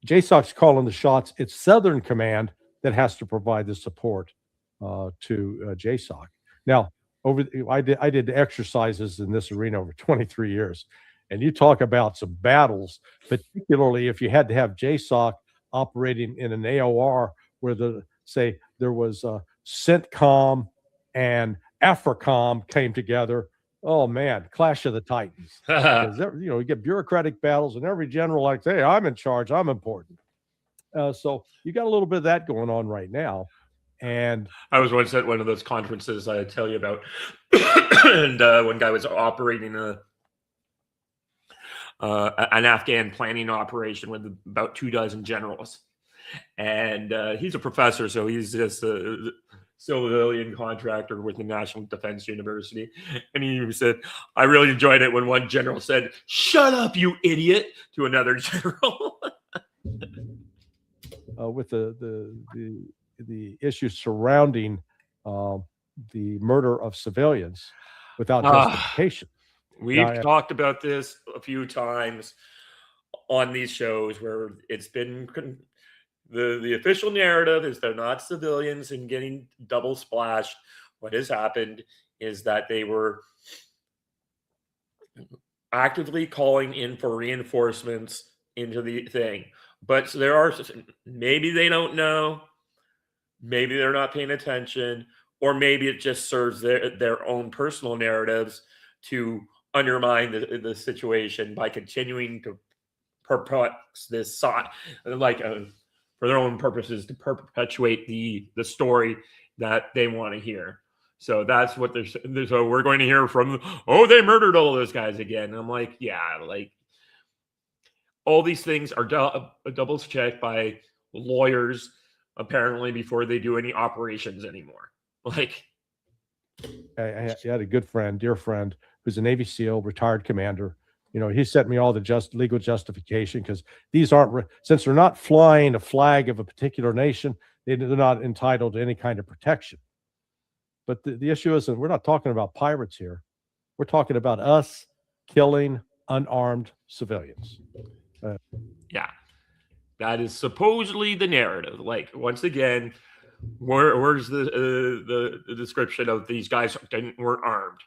JSOC's calling the shots. It's Southern Command that has to provide the support to JSOC. Now, I did the exercises in this arena over 23 years, and you talk about some battles, particularly if you had to have JSOC operating in an AOR where there was CENTCOM and AFRICOM came together. Oh man, Clash of the Titans. You get bureaucratic battles, and every general like, hey, I'm in charge, I'm important. So you got a little bit of that going on right now. And I was once at one of those conferences I tell you about, and one guy was operating an Afghan planning operation with about 24 generals, and he's a professor, so he's just a civilian contractor with the National Defense University. And he said, I really enjoyed it when one general said, "Shut up, you idiot," to another general. With the issues surrounding the murder of civilians without justification. We've talked about this a few times on these shows where it's been the official narrative is they're not civilians and getting double splashed. What has happened is that they were actively calling in for reinforcements into the thing. But there are, maybe they don't know, maybe they're not paying attention, or maybe it just serves their own personal narratives to undermine the situation by continuing to perpetuate this for their own purposes, to perpetuate the story that they want to hear. So that's what so we're going to hear from, they murdered all those guys again. And I'm like, yeah, all these things are double checked by lawyers apparently before they do any operations anymore. I had a good friend, dear friend, who's a Navy SEAL, retired commander. He sent me all the legal justification, because these aren't, since they're not flying a flag of a particular nation, they're not entitled to any kind of protection. But the issue is that we're not talking about pirates here. We're talking about us killing unarmed civilians. Yeah, that is supposedly the narrative. Once again, where's the description of these guys weren't armed?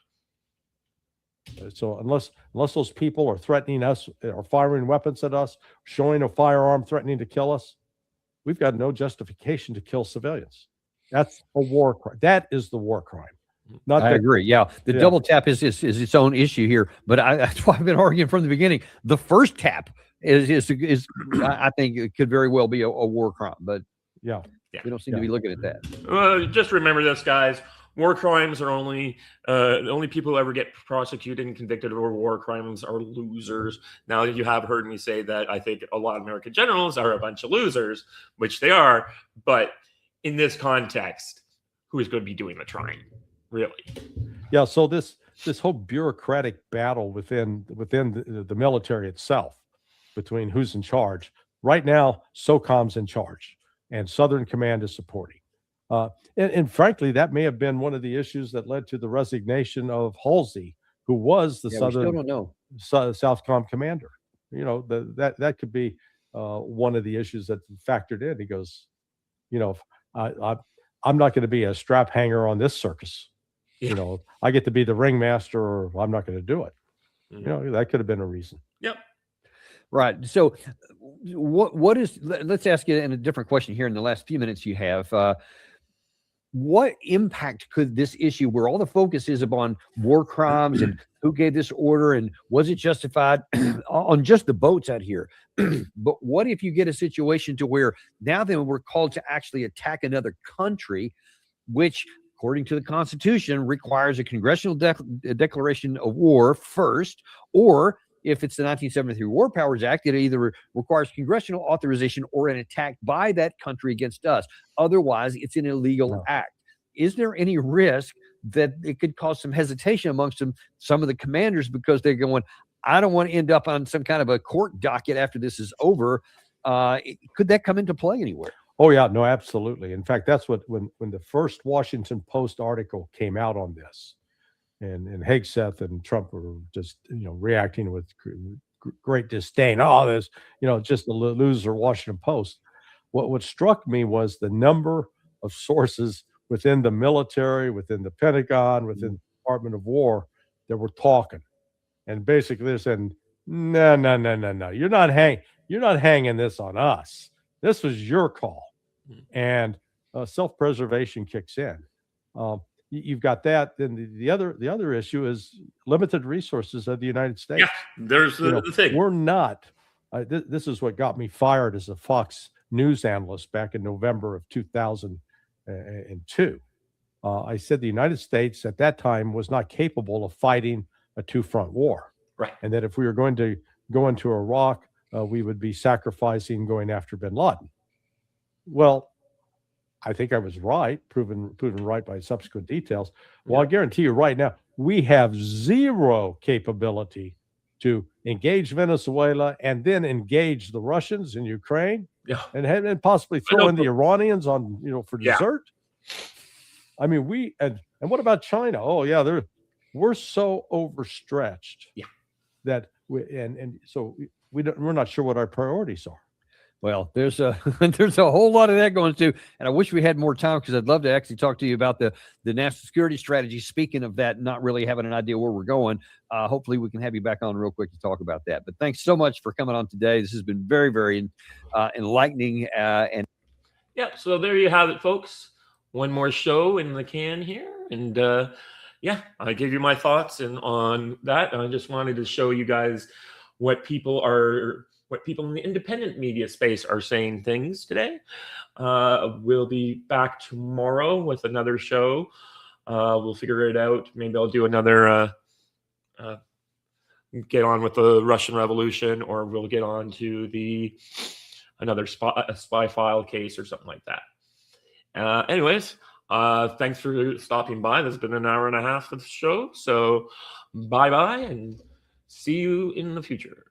So unless those people are threatening us or firing weapons at us, showing a firearm, threatening to kill us, we've got no justification to kill civilians. That's a war crime. That is the war crime. Not I that agree. Yeah, the Yeah. double tap is its own issue here, but that's why I've been arguing from the beginning. The first tap is I think it could very well be a war crime, but yeah. we don't seem to be looking at that. Just remember this, guys. War crimes are only the only people who ever get prosecuted and convicted over war crimes are losers. Now, you have heard me say that I think a lot of American generals are a bunch of losers, which they are. But in this context, who is going to be doing the trying, really? Yeah. So this whole bureaucratic battle within the military itself, between who's in charge right now, SOCOM's in charge, and Southern Command is supporting. And frankly, that may have been one of the issues that led to the resignation of Halsey, who was the We still Southern don't know. Southcom commander. You know, that could be one of the issues that factored in. He goes, you know, I'm not going to be a strap hanger on this circus. Yeah. You know, I get to be the ringmaster, or I'm not going to do it. Mhm. You know, that could have been a reason. Yep. Right. So, what is? Let's ask you in a different question here in the last few minutes you have. What impact could this issue, where all the focus is upon war crimes and who gave this order and was it justified, on just the boats out here? But what if you get a situation to where now then we're called to actually attack another country, which, according to the Constitution, requires a congressional declaration of war first, or if it's the 1973 War Powers Act, it either requires congressional authorization or an attack by that country against us. Otherwise, it's an illegal act. Is there any risk that it could cause some hesitation amongst some of the commanders, because they're going, I don't want to end up on some kind of a court docket after this is over? Could that come into play anywhere? Oh yeah, no, absolutely. In fact, that's what when the first Washington Post article came out on this, and Hegseth and Trump were just, you know, reacting with great disdain. Oh, this, you know, just the loser Washington Post. What struck me was the number of sources within the military, within the Pentagon, within the Department of War that were talking, and basically they're saying, no, you're not hanging this on us. This was your call, and self-preservation kicks in. You've got that. Then the other issue is limited resources of the United States. Yeah, there's the thing. We're not. This is what got me fired as a Fox News analyst back in November of 2002. I said the United States at that time was not capable of fighting a two-front war, Right. and that if we were going to go into Iraq, we would be sacrificing going after bin Laden. Well, I think I was right, proven right by subsequent details. Well, I guarantee you right now, we have zero capability to engage Venezuela and then engage the Russians in Ukraine, and possibly throw in the Iranians on, you know, for dessert. I mean, and what about China? Oh yeah, we're so overstretched. Yeah. That so we're not sure what our priorities are. Well, there's a whole lot of that going too, and I wish we had more time, because I'd love to actually talk to you about the national security strategy. Speaking of that, not really having an idea where we're going, hopefully we can have you back on real quick to talk about that. But thanks so much for coming on today. This has been very, very enlightening. And yeah, so there you have it, folks. One more show in the can here, and yeah, I gave you my thoughts on that. I just wanted to show you guys what people in the independent media space are saying things today. We'll be back tomorrow with another show. We'll figure it out. Maybe I'll do another get on with the Russian Revolution, or we'll get on to another spy file case or something like that. Anyways, thanks for stopping by. This has been an hour and a half of the show. So bye-bye, and see you in the future.